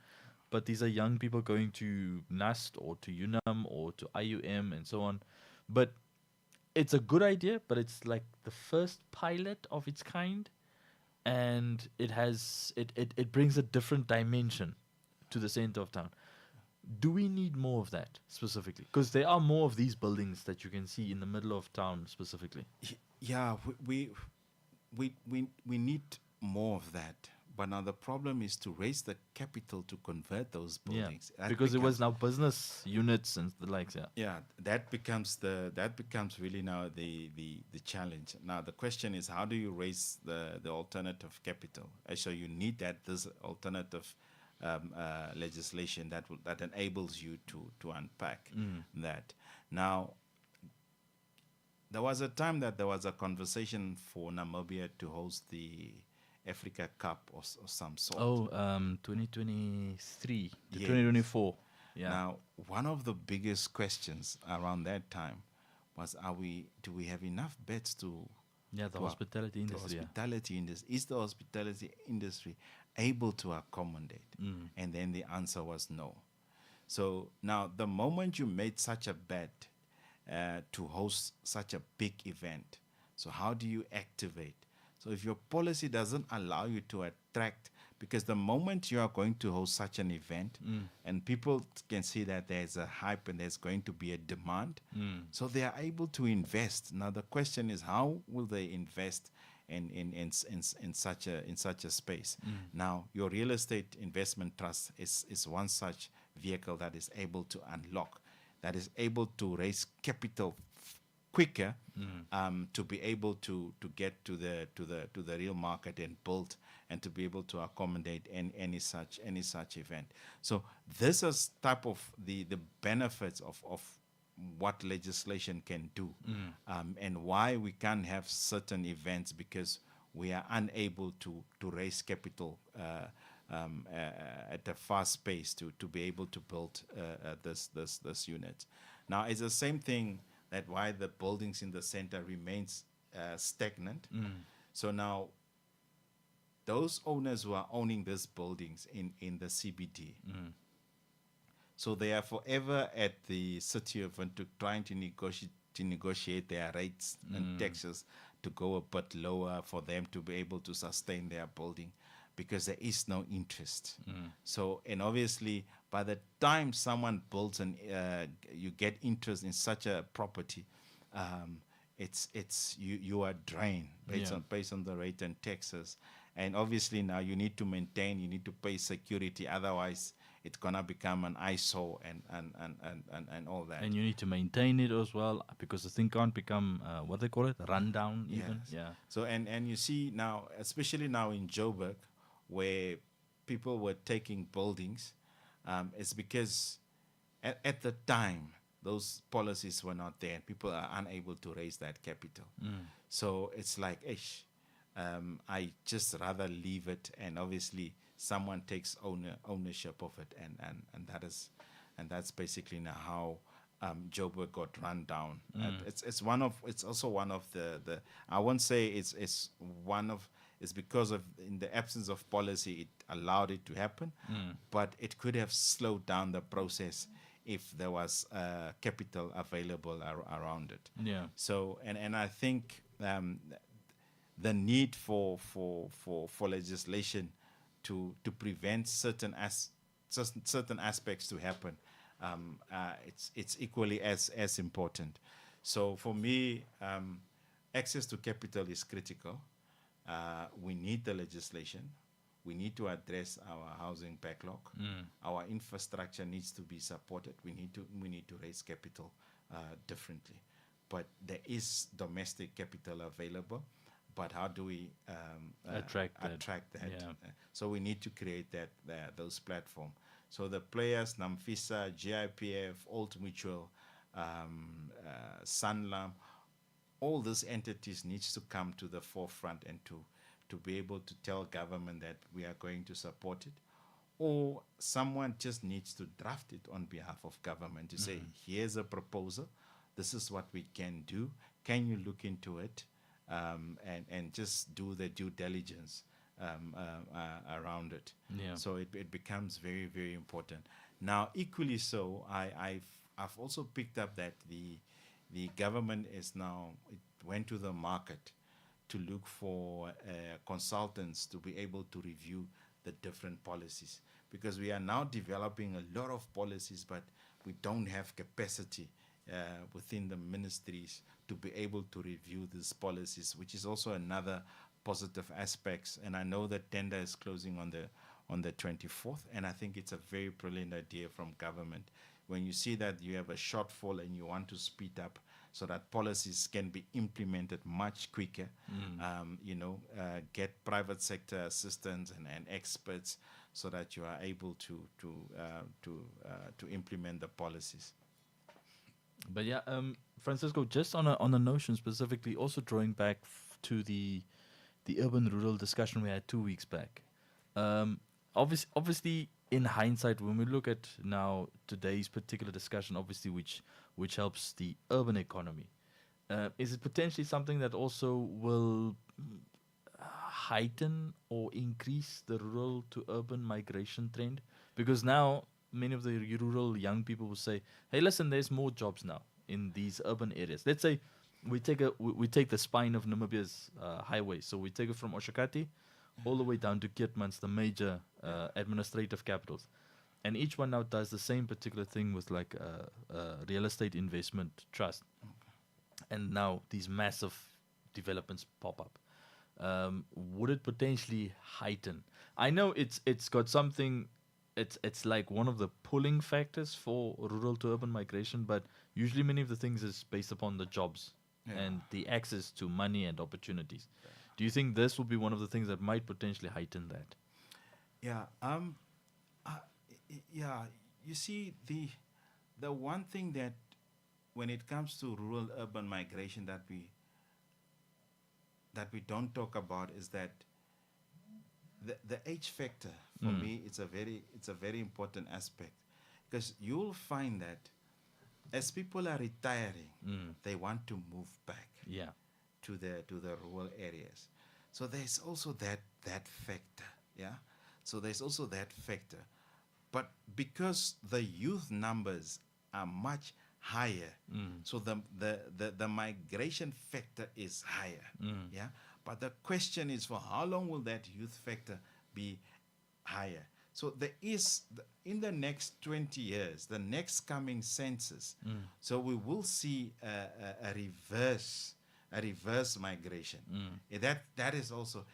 but these are young people going to NUST or to UNAM or to IUM and so on. But it's a good idea, but it's like the first pilot of its kind, and it brings a different dimension to the center of town. Do we need more of that specifically? Because there are more of these buildings that you can see in the middle of town specifically. Yeah, we need more of that. But now the problem is to raise the capital to convert those buildings. Yeah, because it was now business units and the likes. Yeah, that becomes really now the challenge. Now the question is, how do you raise the alternative capital? So you need this alternative legislation that enables you to unpack that. Now, there was a time that there was a conversation for Namibia to host the Africa Cup or some sort. 2023, 2024. Yeah. Now, one of the biggest questions around that time was, do we have enough beds to the hospitality industry. Is the hospitality industry able to accommodate? And then the answer was no. So now the moment you made such a bet to host such a big event, so how do you activate? So if your policy doesn't allow you to attract, because the moment you are going to host such an event and people can see that there's a hype and there's going to be a demand, so they are able to invest. Now the question is, how will they invest in such a space. Now, your real estate investment trust is one such vehicle that is able to unlock, that is able to raise capital quicker, to be able to get to the real market and build, and to be able to accommodate any such event. So this is type of the benefits of what legislation can do, and why we can't have certain events, because we are unable to raise capital at a fast pace to be able to build this unit. Now, it's the same thing that why the buildings in the center remains stagnant. So now, those owners who are owning these buildings in the CBD, so they are forever at the city of Windhoek trying to negotiate their rates and taxes to go a bit lower for them to be able to sustain their building, because there is no interest. So, and obviously, by the time someone builds and you get interest in such a property, it's you are drained based on the rate and taxes. And obviously now you need to maintain, you need to pay security, otherwise it's gonna become an eyesore and all that. And you need to maintain it as well, because the thing can't become what they call it, rundown even. Yes. Yeah. So and you see now, especially now in Joburg, where people were taking buildings, it's because at the time those policies were not there, and people are unable to raise that capital. So it's like, I just rather leave it, and obviously someone takes ownership of it, and that's basically now how Joburg got run down. It's also one of the I won't say it's because of, in the absence of policy, it allowed it to happen, but it could have slowed down the process if there was capital available around it. Yeah. So and I think the need for legislation to prevent certain aspects to happen, it's equally as important. So for me, access to capital is critical. We need the legislation. We need to address our housing backlog. Our infrastructure needs to be supported. We need to raise capital differently. But there is domestic capital available. But how do we attract that? Yeah. So we need to create those platforms. So the players, Namfisa, GIPF, Old Mutual, Sanlam, all these entities needs to come to the forefront and to be able to tell government that we are going to support it, or someone just needs to draft it on behalf of government to say, here's a proposal, this is what we can do, can you look into it, and just do the due diligence around it. Yeah. So it becomes very, very important. Now, equally so, I've also picked up that the government is now, it went to the market to look for consultants to be able to review the different policies, because we are now developing a lot of policies, but we don't have capacity within the ministries to be able to review these policies, which is also another positive aspect. And I know that tender is closing on the 24th, and I think it's a very brilliant idea from government. When you see that you have a shortfall and you want to speed up so that policies can be implemented much quicker, get private sector assistance and experts so that you are able to implement the policies. But yeah, Francisco, just on a notion specifically, also drawing back to the urban-rural discussion we had 2 weeks back. Obviously, in hindsight, when we look at now today's particular discussion, obviously which helps the urban economy, is it potentially something that also will heighten or increase the rural to urban migration trend? Because now many of the rural young people will say, hey, listen, there's more jobs now in these urban areas. Let's say we take the spine of Namibia's highway. So we take it from Oshakati all the way down to Keetmans, the major administrative capitals. And each one now does the same particular thing with like a real estate investment trust. And now these massive developments pop up. would it potentially heighten? I know it's got something. It's like one of the pulling factors for rural to urban migration, but usually many of the things is based upon the jobs and the access to money and opportunities. Do you think this will be one of the things that might potentially heighten that? Yeah. Yeah. You see, the one thing that when it comes to rural urban migration that we don't talk about is that the age factor for me it's a very important aspect, because you'll find that as people are retiring, they want to move back Yeah. to the rural areas. So there's also that factor, yeah. So there's also that factor, but because the youth numbers are much higher, so the migration factor is higher, yeah. But the question is, for how long will that youth factor be higher? So there is in the next 20 years, the next coming census, so we will see a reverse migration. That is also,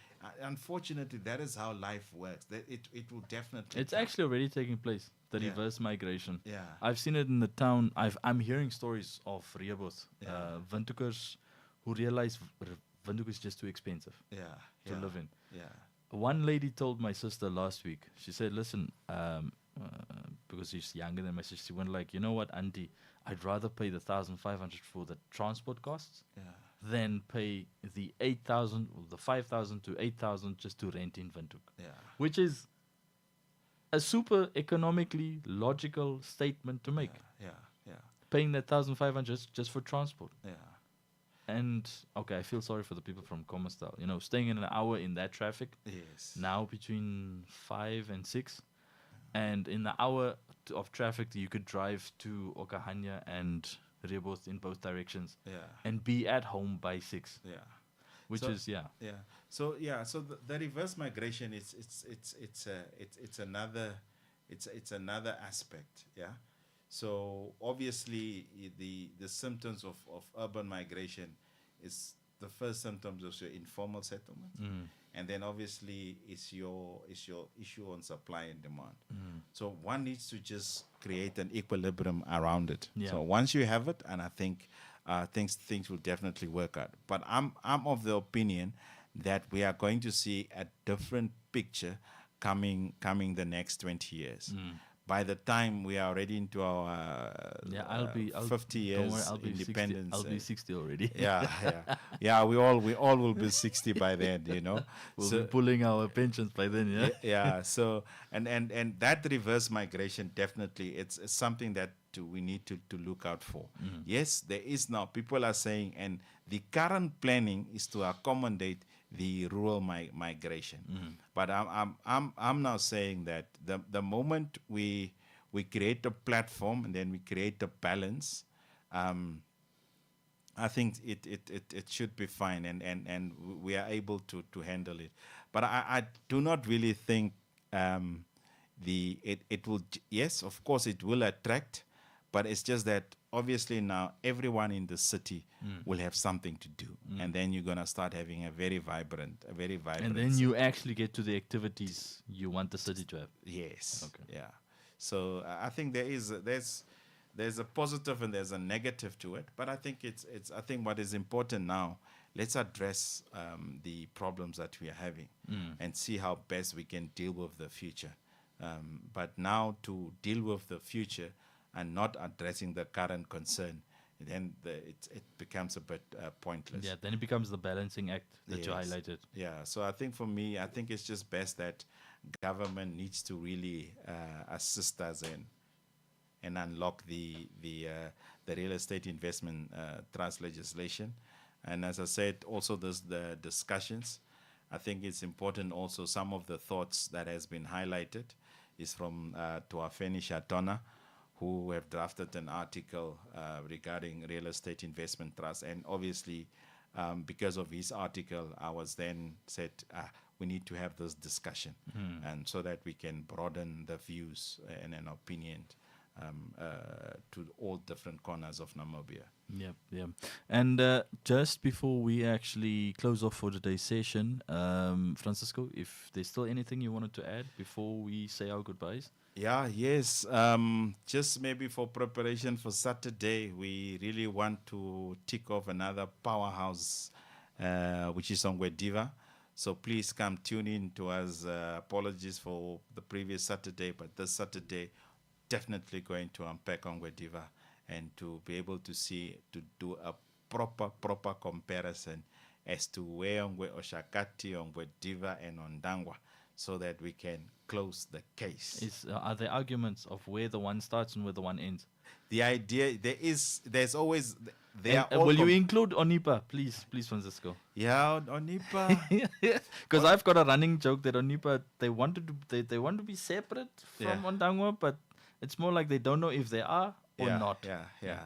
unfortunately, that is how life works. That it will definitely. It's actually already taking place. The Yeah. reverse migration. Yeah. I've seen it in the town. I'm hearing stories of Rehoboth, Yeah. Windhoekers who realize Windhoek is just too expensive to live in. Yeah. One lady told my sister last week. She said, "Listen, because she's younger than my sister, she went like, you know what, Auntie, I'd rather pay the 1,500 for the transport costs than pay the 8,000 or the 5,000 to 8,000 just to rent in Windhoek." Yeah. Which is a super economically logical statement to make. Yeah. Paying that 1,500 just for transport. Yeah. And okay, I feel sorry for the people from Kommerstal. You know, staying in an hour in that traffic. Yes. Now between 5 and 6, and in the hour of traffic, you could drive to Okahanya and Rehoboth in both directions, and be at home by 6. Yeah. Which So- is So the reverse migration it's another aspect. Yeah. So obviously the symptoms of urban migration is the first symptoms of your informal settlement, and then obviously is your issue on supply and demand. So one needs to just create an equilibrium around it. Yeah. So once you have it, and I think things will definitely work out. But I'm of the opinion that we are going to see a different picture coming the next 20 years. By the time we are already into our I'll 50 years don't worry, I'll be 60, independence. I'll be 60 already. Yeah. We all will be 60 by then. You know, We'll So- be pulling our pensions by then. Yeah. yeah. So and that reverse migration, definitely it's something that we need to look out for. Yes, there is now, people are saying, and the current planning is to accommodate the rural migration. But I'm now saying that the moment we create a platform and then we create a balance, I think it should be fine, and we are able to handle it. But I do not really think it will. Yes, of course it will attract, but it's just that obviously now everyone in the city will have something to do, and then you're gonna start having a very vibrant. And then you actually get to the activities you want the city to have. Yes. Okay. Yeah. So I think there's a positive and there's a negative to it, but I think it's I think what is important now, let's address the problems that we are having and see how best we can deal with the future. But now to deal with the future and not addressing the current concern, then it becomes a bit pointless. Yeah, then it becomes the balancing act that you Yes. highlighted. Yeah, so I think for me, I think it's just best that government needs to really assist us and unlock the real estate investment trust legislation. And as I said, also there's the discussions. I think it's important also, some of the thoughts that has been highlighted is from Tuafeni Shatona, who have drafted an article regarding real estate investment trust. And obviously, because of his article, I was then said, we need to have this discussion, and so that we can broaden the views and an opinion to all different corners of Namibia. Yep, yeah. And just before we actually close off for today's session, Francisco, if there's still anything you wanted to add before we say our goodbyes? Yeah, yes. Just maybe for preparation for Saturday, we really want to tick off another powerhouse, which is on Diva. So please come tune in to us. Apologies for the previous Saturday, but this Saturday, definitely going to unpack on Diva and to be able to do a proper comparison as to where Ongwe Oshakati, Ongwe Diva, and Ondangwa, so that we can close the case. Are there arguments of where the one starts and where the one ends? The idea, there's always, will you include Onipa, please, Francisco? Yeah, Onipa. Because I've got a running joke that Onipa, they want to be separate from Ondangwa, but it's more like they don't know if they are or not. Yeah.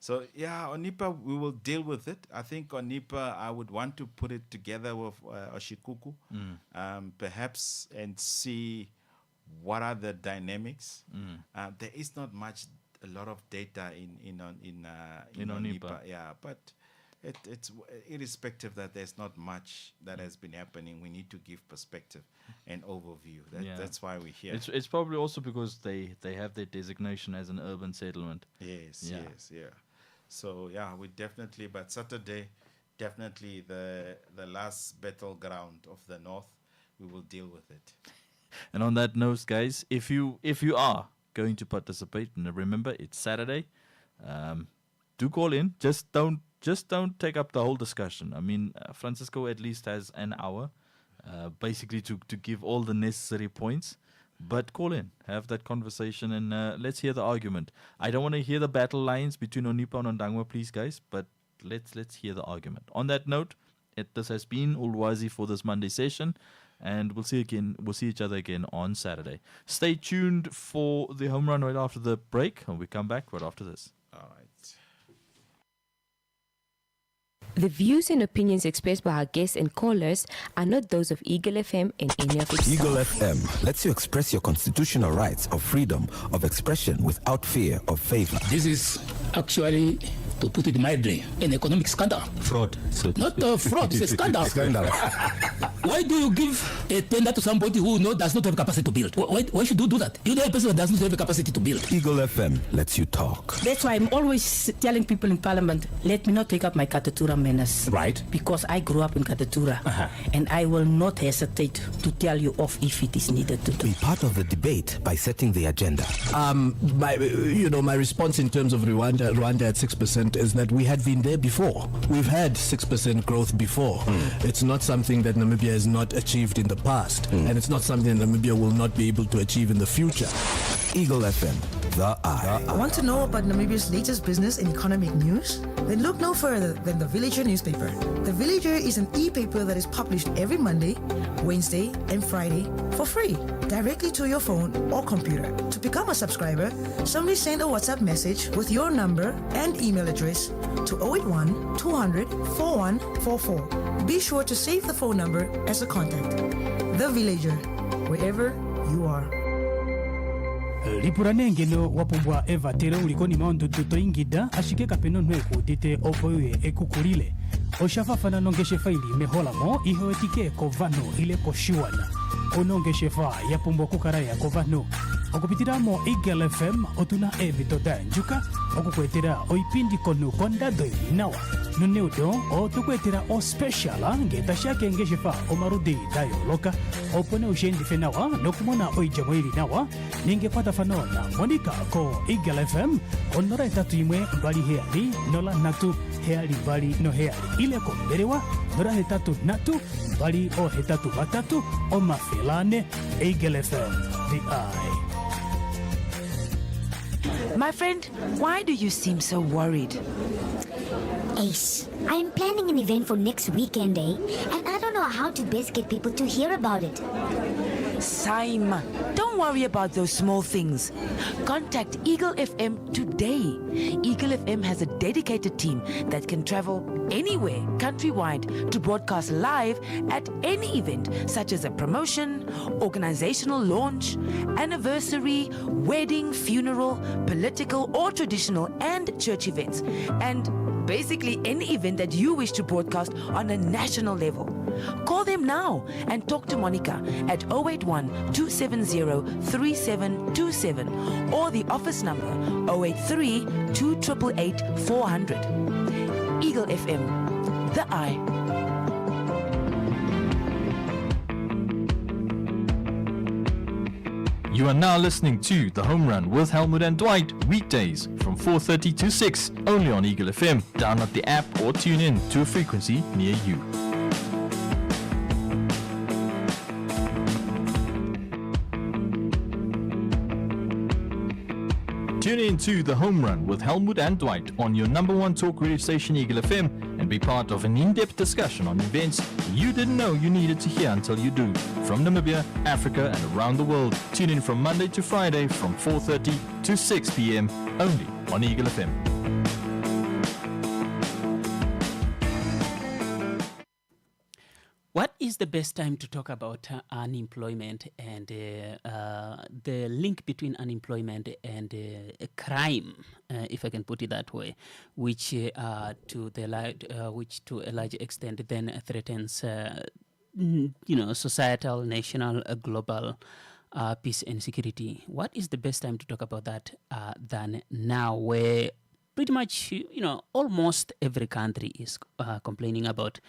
So, Onipa, we will deal with it. I think Onipa, I would want to put it together with Oshikuku, perhaps, and see what are the dynamics. There is not a lot of data in Onipa. Yeah, but it's irrespective that there's not much that has been happening. We need to give perspective and overview. That's why we're here. It's probably also because they have their designation as an urban settlement. Yes. So we definitely, but Saturday, definitely the last battleground of the North, we will deal with it. And on that note, guys, if you are going to participate, and remember it's Saturday, do call in. Just don't take up the whole discussion. I mean, Francisco at least has an hour, basically to give all the necessary points. But call in, have that conversation, and let's hear the argument. I don't want to hear the battle lines between Onipa and Ondangwa, please, guys. But let's hear the argument. On that note, this has been ULWAZI for this Monday session, and we'll see each other again on Saturday. Stay tuned for the home run right after the break, and we come back right after this. All right. The views and opinions expressed by our guests and callers are not those of Eagle FM and any of its Eagle staff. FM lets you express your constitutional rights of freedom of expression without fear of favor. This is actually, to put it mildly, an economic scandal. Fraud. Not fraud, it's a scandal. Scandal. Why do you give a tender to somebody who does not have capacity to build? Why should you do that? You know a person that does not have a capacity to build. Eagle FM lets you talk. That's why I'm always telling people in Parliament, let me not take up my Katatura menace. Right. Because I grew up in Katatura. And I will not hesitate to tell you off if it is needed to do. Be part of the debate by setting the agenda. My response in terms of Rwanda at 6% is that we had been there before. We've had 6% growth before. It's not something that Namibia has not achieved in the past. And it's not something that Namibia will not be able to achieve in the future. Eagle FM, the eye. Want to know about Namibia's latest business and economic news? Then look no further than the Villager newspaper. The Villager is an e-paper that is published every Monday, Wednesday, and Friday for free, directly to your phone or computer. To become a subscriber, simply send a WhatsApp message with your number and email address to 081 200 4144. Be sure to save the phone number as a contact. The Villager, wherever you are. lipuranengelo wapumbwa eva tere ulikoni maondudu toingida ashike kapeno nweku dite opoye ekukulile oshafafana nongeshe faili meholamo ihoetike kovano ile koshiwana onongeshe fa yapumbwa kukaraya kovano okupitiramo Eagle FM otuna evitoda njuka okukwetera oipindi konu kondado inawa nuneudo otukwetera o special ngetashake ngeshefa omarudi dayo loka opone ushendi fenawa nokumona oijamo ili nawa ningekwata fanona monika ko Eagle FM onora etatu imwe mbali heali nola natu heali mbali no heali ile komberewa nora hetatu natu mbali o hetatu batatu o mafelane Eagle FM the eye. My friend, why do you seem so worried? Ace, I'm planning an event for next weekend, and I don't know how to best get people to hear about it. Saima, don't worry about those small things. Contact Eagle FM today. Eagle FM has a dedicated team that can travel anywhere countrywide to broadcast live at any event, such as a promotion, organizational launch, anniversary, wedding, funeral, political or traditional and church events, and basically any event that you wish to broadcast on a national level. Call them now and talk to Monica at 081 270 3727 or the office number 083 2888 400. Eagle FM, the eye. You are now listening to The Home Run with Helmut and Dwight, weekdays from 4:30 to 6, only on Eagle FM. Download the app or tune in to a frequency near you. Tune in to The Home Run with Helmut and Dwight on your number one talk radio station, Eagle FM, and be part of an in-depth discussion on events you didn't know you needed to hear until you do. From Namibia, Africa, and around the world. Tune in from Monday to Friday from 4:30 to 6 p.m. only on Eagle FM. What is the best time to talk about unemployment and the link between unemployment and crime, if I can put it that way, which to a large extent then threatens, societal, national, global peace and security? What is the best time to talk about that than now, where pretty much almost every country is complaining about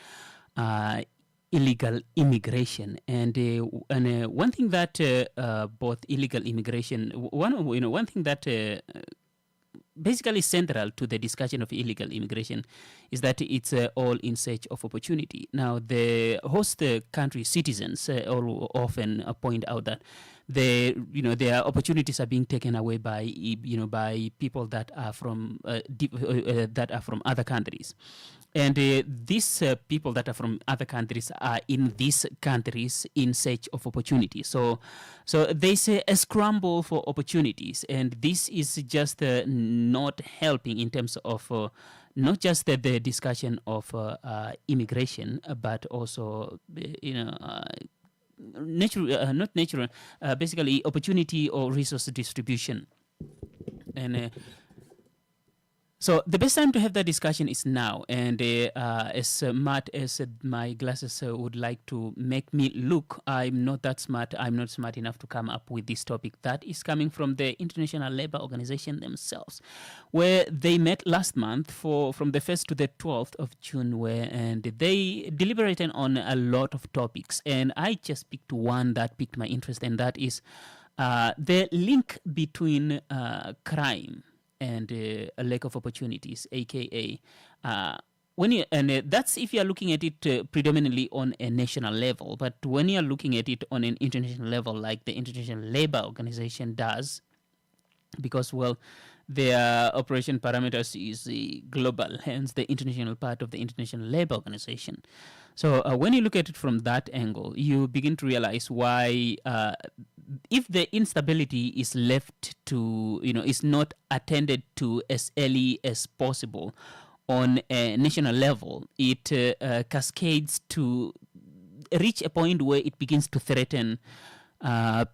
illegal immigration, and one thing that both illegal immigration, one thing that basically central to the discussion of illegal immigration is that it's all in search of opportunity. Now, the host country citizens all often point out that their opportunities are being taken away by people that are from other countries. And these people that are from other countries are in these countries in search of opportunity. So there's a scramble for opportunities, and this is just not helping in terms of not just the discussion of immigration, but also basically opportunity or resource distribution. And so the best time to have that discussion is now. And as smart as my glasses would like to make me look, I'm not that smart. I'm not smart enough to come up with this topic. That is coming from the International Labour Organization themselves, where they met last month from the 1st to the 12th of June, and they deliberated on a lot of topics. And I just picked one that piqued my interest, and that is the link between crime and a lack of opportunities, aka that's if you are looking at it predominantly on a national level. But when you are looking at it on an international level, like the International Labour Organization does, because their operation parameters is global, hence the international part of the International Labour Organization. So when you look at it from that angle, you begin to realize why, if the instability is left to, is not attended to as early as possible on a national level, it cascades to reach a point where it begins to threaten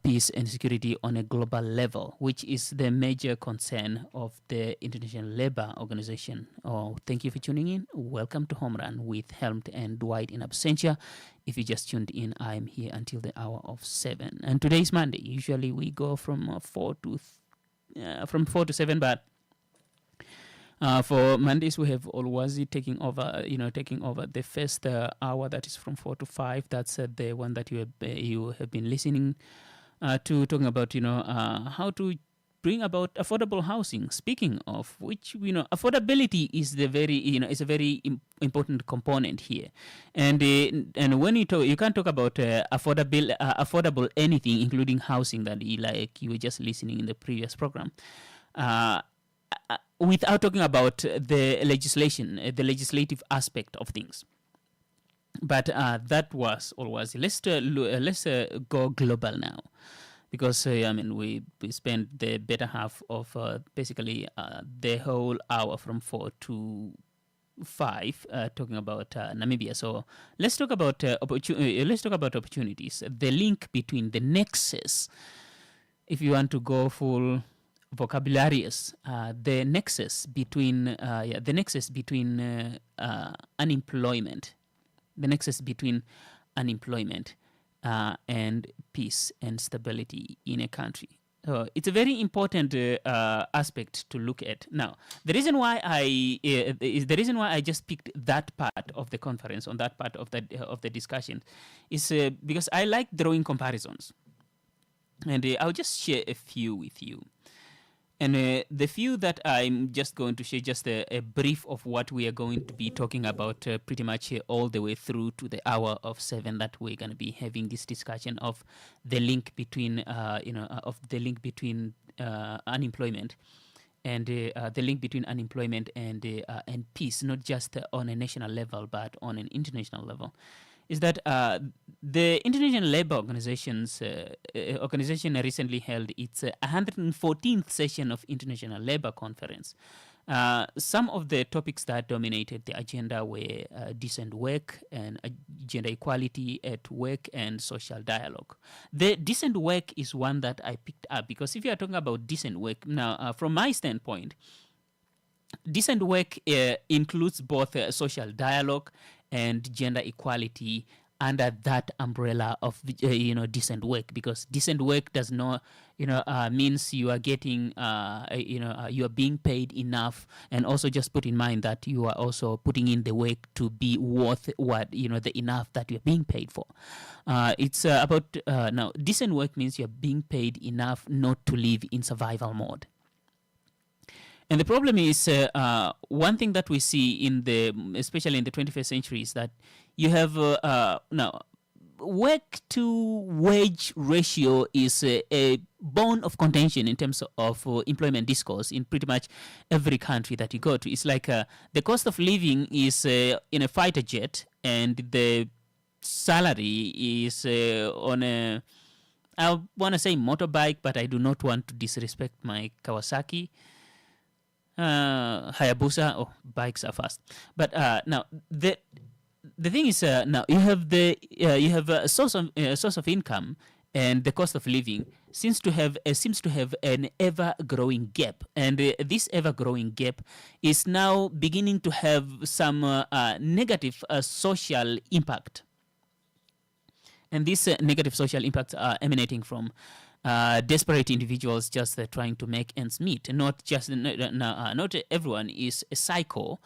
peace and security on a global level, which is the major concern of the International Labour Organization. Thank you for tuning in. Welcome to Home Run with Helmut and Dwight in absentia. If you just tuned in, I'm here until the hour of 7. And today is Monday. Usually we go from 4 to 7, but for Mondays, we have ULWAZI taking over the first hour, that is from 4 to 5. That's the one that you have been listening to, talking about how to bring about affordable housing. Speaking of which, affordability is a very important component here. And when you can't talk about affordable anything, including housing, that you were just listening in the previous program. Without talking about the legislation, the legislative aspect of things. But that was ULWAZI. Let's go global now, because I mean we spent the better half of basically the whole hour from 4 to 5 talking about Namibia. So let's talk about opportunities. The link between the nexus. If you want to go full vocabularious, the nexus between unemployment. The nexus between unemployment and peace and stability in a country. It's a very important aspect to look at. Now, the reason why I just picked that part of the conference, on that part of the discussion, is because I like drawing comparisons, and I'll just share a few with you. And the few that I'm just going to share, just a brief of what we are going to be talking about pretty much all the way through to the hour of 7 that we're going to be having this discussion of the link between, unemployment and the link between unemployment and peace, not just on a national level, but on an international level. Is that the International Labour organization recently held its 114th session of International Labour Conference. Some of the topics that dominated the agenda were decent work and gender equality at work and social dialogue. The decent work is one that I picked up because if you are talking about decent work, now from my standpoint, decent work includes both social dialogue and gender equality under that umbrella of decent work, because decent work does not means you are getting you are being paid enough, and also just put in mind that you are also putting in the work to be worth what the enough that you're being paid for. It's about now decent work means you're being paid enough not to live in survival mode. And the problem is one thing that we see especially in the 21st century, is that you have now work to wage ratio is a bone of contention in terms of employment discourse in pretty much every country that you go to. It's like the cost of living is in a fighter jet, and the salary is on a, I want to say motorbike, but I do not want to disrespect my Kawasaki. Hayabusa, bikes are fast. But now the thing is, now you have a source of income, and the cost of living seems to have an ever growing gap, and this ever growing gap is now beginning to have some negative social impact, and these negative social impacts are emanating from desperate individuals just trying to make ends meet. Not everyone is a psycho.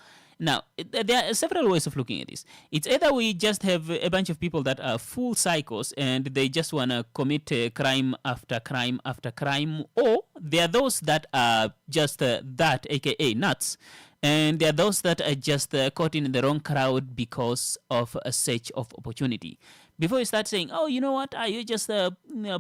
Now, there are several ways of looking at this. It's either we just have a bunch of people that are full psychos and they just want to commit crime after crime after crime, or there are those that are just that, aka nuts, and there are those that are just caught in the wrong crowd because of a search of opportunity. Before you start saying, oh, you know what, are you just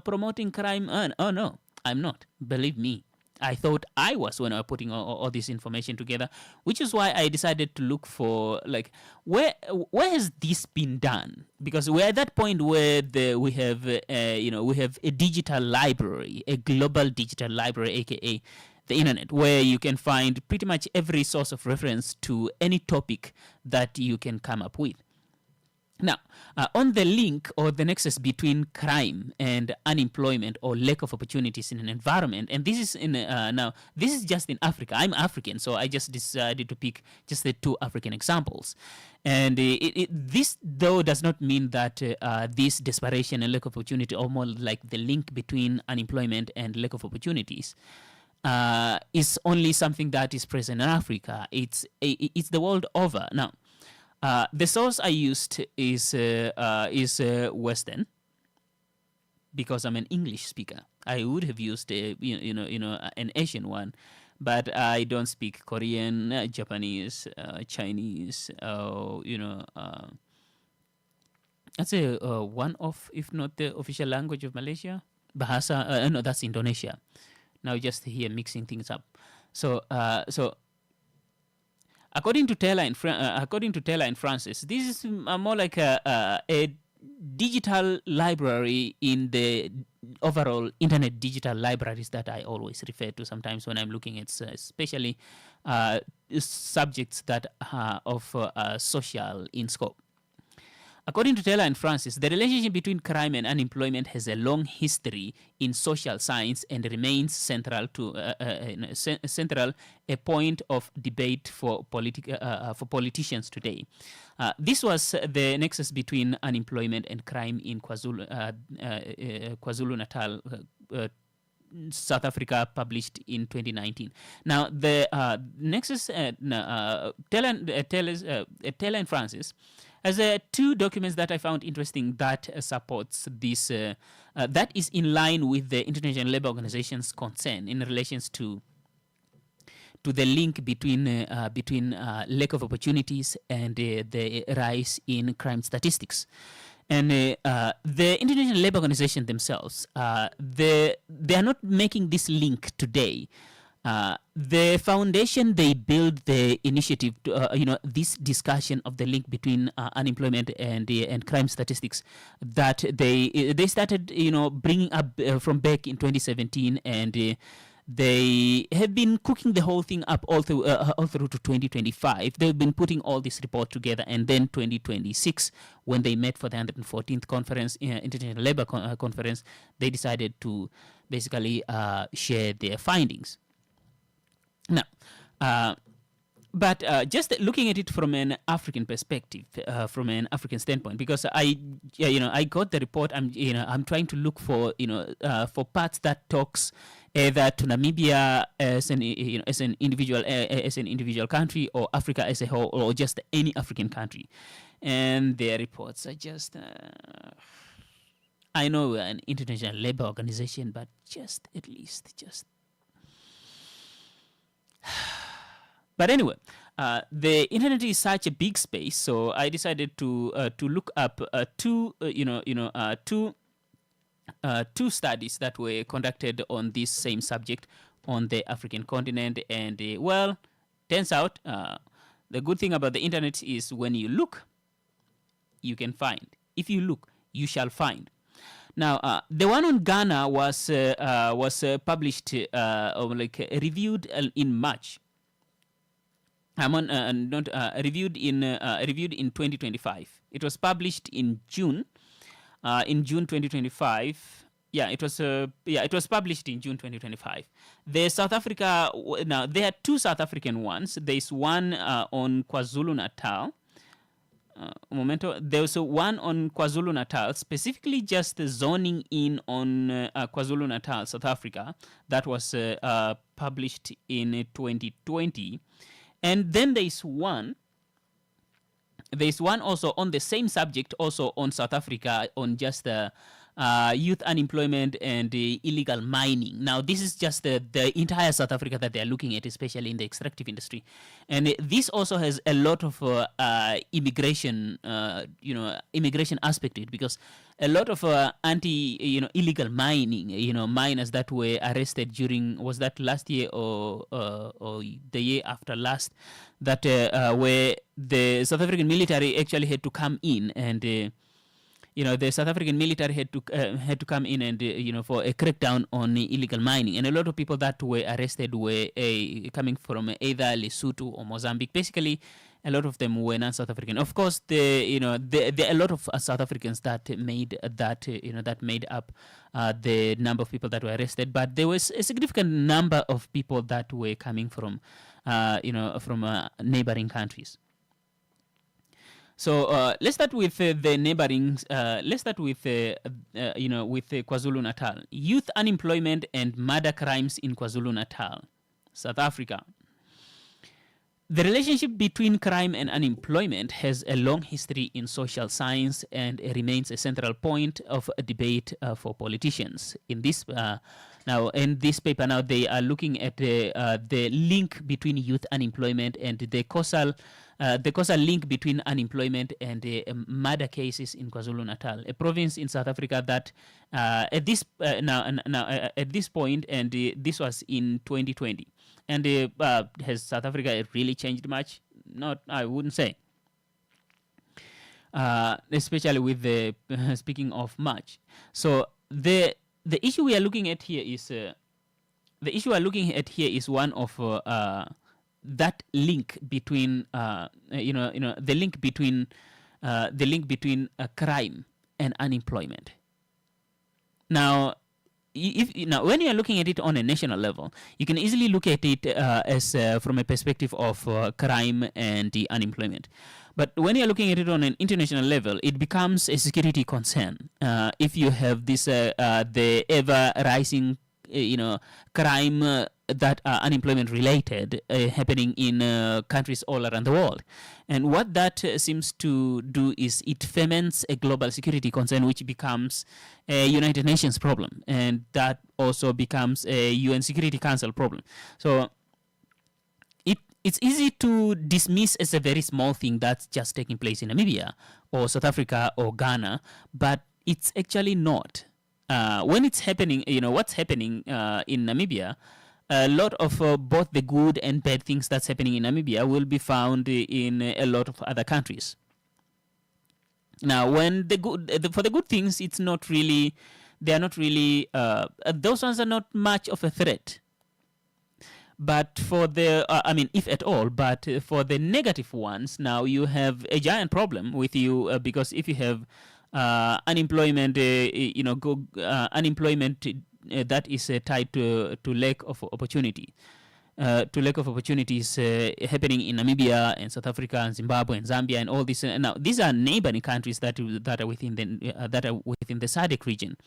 promoting crime? Oh, no, I'm not. Believe me. I thought I was when I was putting all this information together, which is why I decided to look for, like, where has this been done? Because we're at that point where we have a digital library, a global digital library, aka the internet, where you can find pretty much every source of reference to any topic that you can come up with. Now, on the link or the nexus between crime and unemployment or lack of opportunities in an environment, and this is now this is just in Africa. I'm African, so I just decided to pick just the 2 African examples. And this, though, does not mean that this desperation and lack of opportunity, or more like the link between unemployment and lack of opportunities, is only something that is present in Africa. It's the world over. Now, the source I used is Western, because I'm an English speaker. I would have used an Asian one, but I don't speak Korean, Japanese, Chinese. I'd say one of, if not the official language of Malaysia, Bahasa. No, that's Indonesia. Now just here mixing things up. So according to Taylor and Francis, this is more like a digital library in the overall internet digital libraries that I always refer to sometimes when I'm looking at especially subjects that are of social in scope. According to Taylor and Francis, the relationship between crime and unemployment has a long history in social science and remains central a point of debate for politicians today. This was the nexus between unemployment and crime in KwaZulu-Natal, South Africa, published in 2019. Now, the nexus, Taylor and Francis, as two documents that I found interesting that supports this, that is in line with the International Labour Organization's concern in relations to the link between lack of opportunities and the rise in crime statistics. And the International Labour Organization themselves, they are not making this link today. The foundation they built the initiative to, this discussion of the link between unemployment and crime statistics that they started bringing up from back in 2017, and they have been cooking the whole thing up all through to 2025. They've been putting all this report together, and then 2026, when they met for the 114th conference, International Labour Conference, they decided to basically share their findings. Now, but just looking at it from an African perspective, from an African standpoint, because I got the report. I'm trying to look for for parts that talks either to Namibia as an individual country, or Africa as a whole, or just any African country, and their reports are just. I know we're an international labor organization, but just at least just. But anyway, the internet is such a big space, so I decided to look up two studies that were conducted on this same subject on the African continent, and well, turns out the good thing about the internet is when you look, you can find. If you look, you shall find. Now, the one on Ghana was published, reviewed in March. Reviewed in 2025. It was published in June 2025. It was published in June 2025. The South Africa, now there are two South African ones. There's one on KwaZulu-Natal. There was one on KwaZulu-Natal, specifically just zoning in on KwaZulu-Natal, South Africa, that was published in 2020. And then there's one also on the same subject, also on South Africa, on just youth unemployment and illegal mining. Now, this is just the entire South Africa that they are looking at, especially in the extractive industry. And this also has a lot of immigration aspect to it, because a lot of illegal mining, miners that were arrested during, was that last year or the year after last, that where the South African military actually had to come in and the South African military had to come in and for a crackdown on illegal mining, and a lot of people that were arrested were coming from either Lesotho or Mozambique. Basically, a lot of them were non-South African. Of course, there are a lot of South Africans that made up the number of people that were arrested, but there was a significant number of people that were coming from neighboring countries. So let's start with the neighboring. Let's start with with KwaZulu-Natal. Youth unemployment and murder crimes in KwaZulu-Natal, South Africa. The relationship between crime and unemployment has a long history in social science and remains a central point of a debate for politicians. In this paper, now they are looking at the link between youth unemployment and the causal link between unemployment and murder cases in KwaZulu-Natal, a province in South Africa that at this point, this was in 2020. And has South Africa really changed much? not, I wouldn't say. Especially with the speaking of March. So the issue we are looking at here is one of that link between the link between crime and unemployment. Now, when you are looking at it on a national level, you can easily look at it as from a perspective of crime and the unemployment. But when you are looking at it on an international level, it becomes a security concern. If you have this the ever rising crime that are unemployment related happening in countries all around the world. And what that seems to do is it ferments a global security concern, which becomes a United Nations problem, and that also becomes a UN Security Council problem. So it's easy to dismiss as a very small thing that's just taking place in Namibia or South Africa or Ghana, but it's actually not. When it's happening, what's happening in Namibia, a lot of both the good and bad things that's happening in Namibia will be found in a lot of other countries. Now, when for the good things, it's not really, they are not really, those ones are not much of a threat. But for the, if at all, but for the negative ones, now you have a giant problem with you because if you have unemployment, unemployment that is tied to lack of opportunity, to lack of opportunities happening in Namibia and South Africa and Zimbabwe and Zambia and all this. Now these are neighboring countries that are within the SADC region.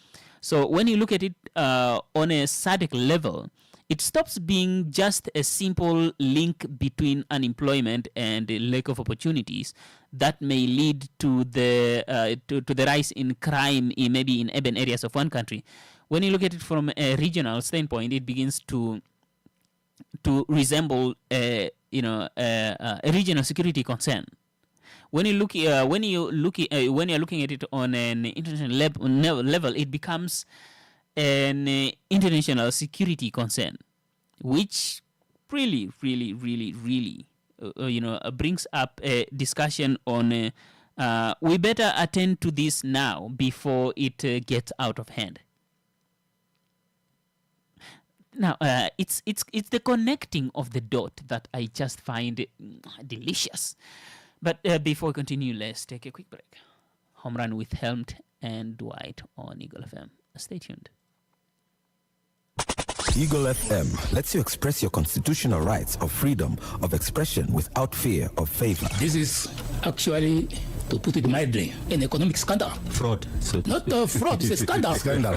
So when you look at it on a SADC level, it stops being just a simple link between unemployment and lack of opportunities that may lead to the rise in crime maybe in urban areas of one country. When you look at it from a regional standpoint, it begins to resemble a regional security concern. When you look when you're looking at it on an international level, it becomes an international security concern, which really brings up a discussion on we better attend to this now before it gets out of hand. Now, it's the connecting of the dot that I just find delicious. But before we continue, let's take a quick break. Home Run with Helmut and Dwight on Eagle FM. Stay tuned. Eagle FM lets you express your constitutional rights of freedom of expression without fear of favor. This is actually, to put it mildly, an economic scandal. Fraud. Not fraud, it's a scandal.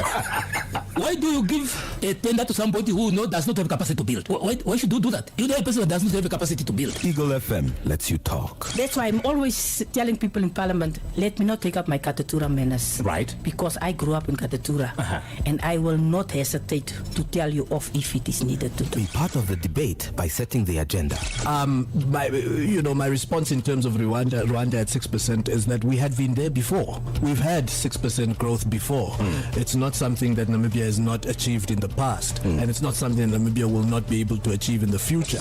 Why do you give a tender to somebody who does not have capacity to build? Why should you do that? You know a person that does not have a capacity to build. Eagle FM lets you talk. That's why I'm always telling people in Parliament, let me not take up my Katatura manners. Right. Because I grew up in Katatura. And I will not hesitate to tell you off if it is needed to do. Be part of the debate by setting the agenda. My response in terms of Rwanda at 6% is that we had been there before. We've had 6% growth before. It's not something that Namibia has not achieved in the past, and it's not something that Namibia will not be able to achieve in the future.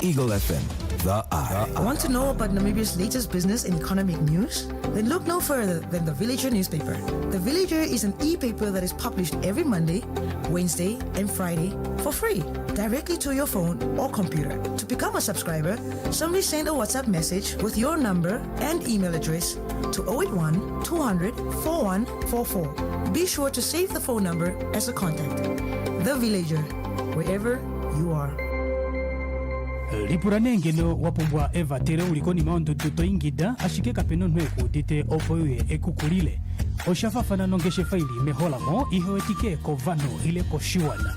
Eagle FM, the eye. Want to know about Namibia's latest business and economic news? Then look no further than the Villager newspaper. The Villager is an e-paper that is published every Monday, Wednesday, and Friday for free, directly to your phone or computer. To become a subscriber, simply send a WhatsApp message with your number and email address to 081 200 4144. Be sure to save the phone number as a contact. The Villager, wherever you are. Lipuranenge no wapumbwa eva tere ulikoni maundu tutoingida ashike kapeno nweku dite opoye ekukulile. Oshafafana nongeshe faili meholamo ihoetike kovano ile koshiwana.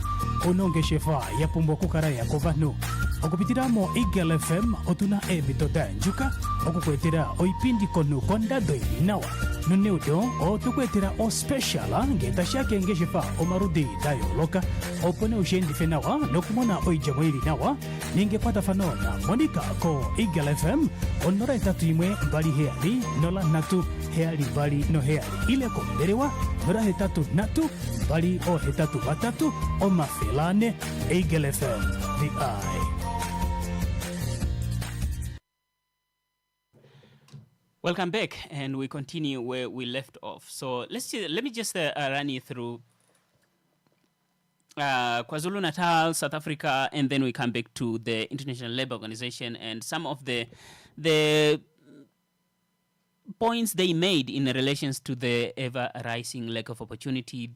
Onongeshe fa yapumbwa kukara ya kovano. Okupitiramo Eagle FM otuna mitoda njuka. Okukwetera oipindi konu konda doili nawa. Nuneudo o tukwetera o speciala ngeta shake ngeshe fa omarudi dayo loka. Opone ushendi fenawa nokumona oijamoili nawa. Ninge pata fanona Monica ko Eagle FM onora itatu imwe mbali heali nola natu heali bali no heali ile ko mberewa nora hetatu natu bali o hetatu batatu o mafelane Eagle FM the eye. Welcome back, and we continue where we left off. So let me just run you through KwaZulu-Natal, South Africa, and then we come back to the International Labour Organization and some of the points they made in relations to the ever-rising lack of opportunity,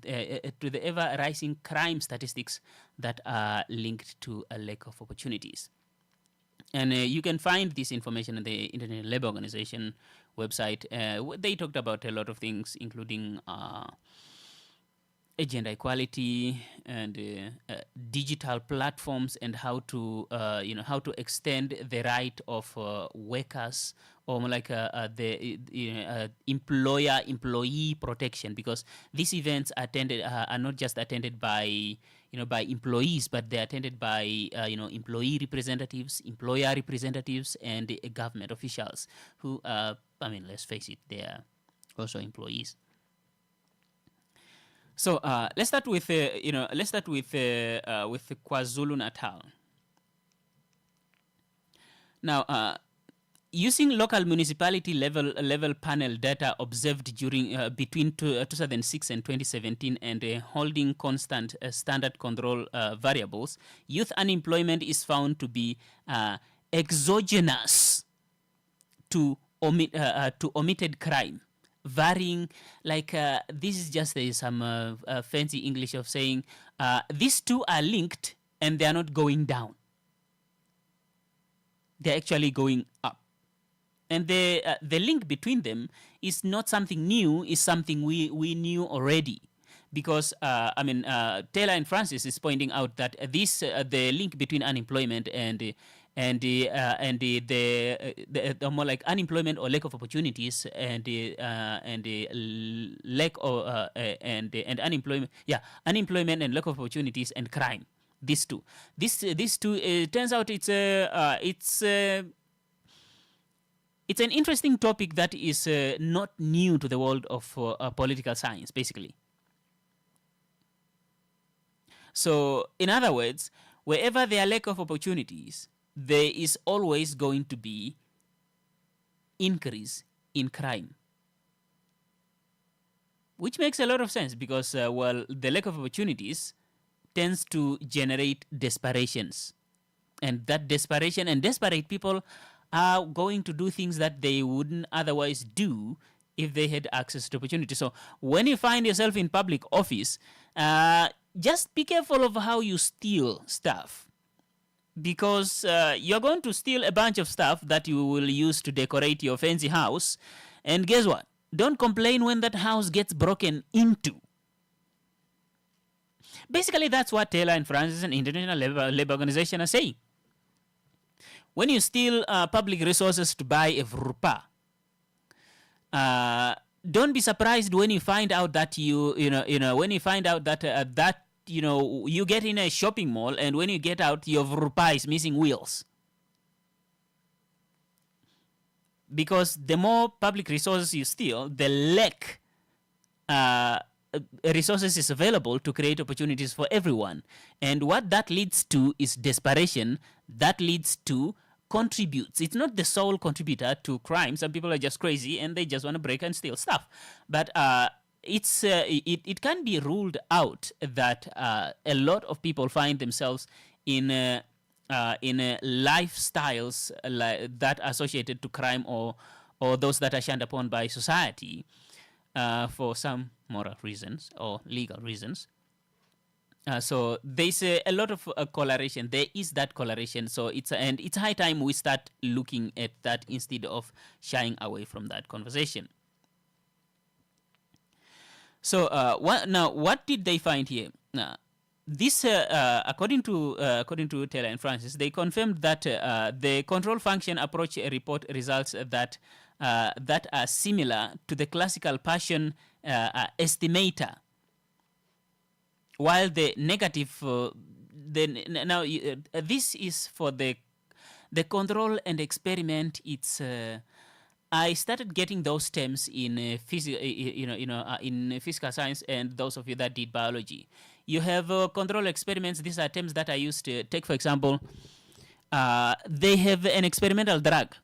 to the ever-rising crime statistics that are linked to a lack of opportunities. And you can find this information on the International Labour Organization website. They talked about a lot of things, including gender equality and digital platforms, and how to how to extend the right of workers, or more like the employer-employee protection, because these events are not just attended by by employees, but they're attended by employee representatives, employer representatives, and government officials who I mean, let's face it, they're also employees. So let's start with KwaZulu-Natal. Now, using local municipality level panel data observed during between 2006 and 2017, and holding constant standard control variables, youth unemployment is found to be exogenous to omitted crime, varying, like this is just some fancy English of saying these two are linked and they are not going down. They're actually going up. And the link between them is not something new, it's something we knew already. Because, I mean, Taylor and Francis is pointing out that the link between unemployment and the more like unemployment or lack of opportunities, and lack of and unemployment, unemployment and lack of opportunities and crime. These two, it turns out it's an interesting topic that is not new to the world of political science, basically. So, in other words, wherever there are lack of opportunities, there is always going to be increase in crime. Which makes a lot of sense because, well, the lack of opportunities tends to generate desperations. And that desperation and desperate people are going to do things that they wouldn't otherwise do if they had access to opportunity. So when you find yourself in public office, just be careful of how you steal stuff. Because you're going to steal a bunch of stuff that you will use to decorate your fancy house. And guess what? Don't complain when that house gets broken into. Basically, that's what Taylor and Francis and International Labour Organization are saying. When you steal public resources to buy a vrupa, don't be surprised when you find out that you get in a shopping mall, and when you get out, your vrupa is missing wheels. Because the more public resources you steal, the lack resources is available to create opportunities for everyone. And what that leads to is desperation. That leads to contributes. It's not the sole contributor to crime. Some people are just crazy and they just want to break and steal stuff. But it can be ruled out that a lot of people find themselves in lifestyles that are associated to crime, or those that are shunned upon by society for some moral reasons or legal reasons. So there's a lot of correlation. There is that correlation. So it's high time we start looking at that instead of shying away from that conversation. So what did they find here? This, according to Taylor and Francis, they confirmed that the control function approach report results that are similar to the classical Passion estimator. While the negative, this is for the control and experiment. It's I started getting those terms in in physical science, and those of you that did biology. You have control experiments. These are terms that I used to take. For example, they have an experimental drug.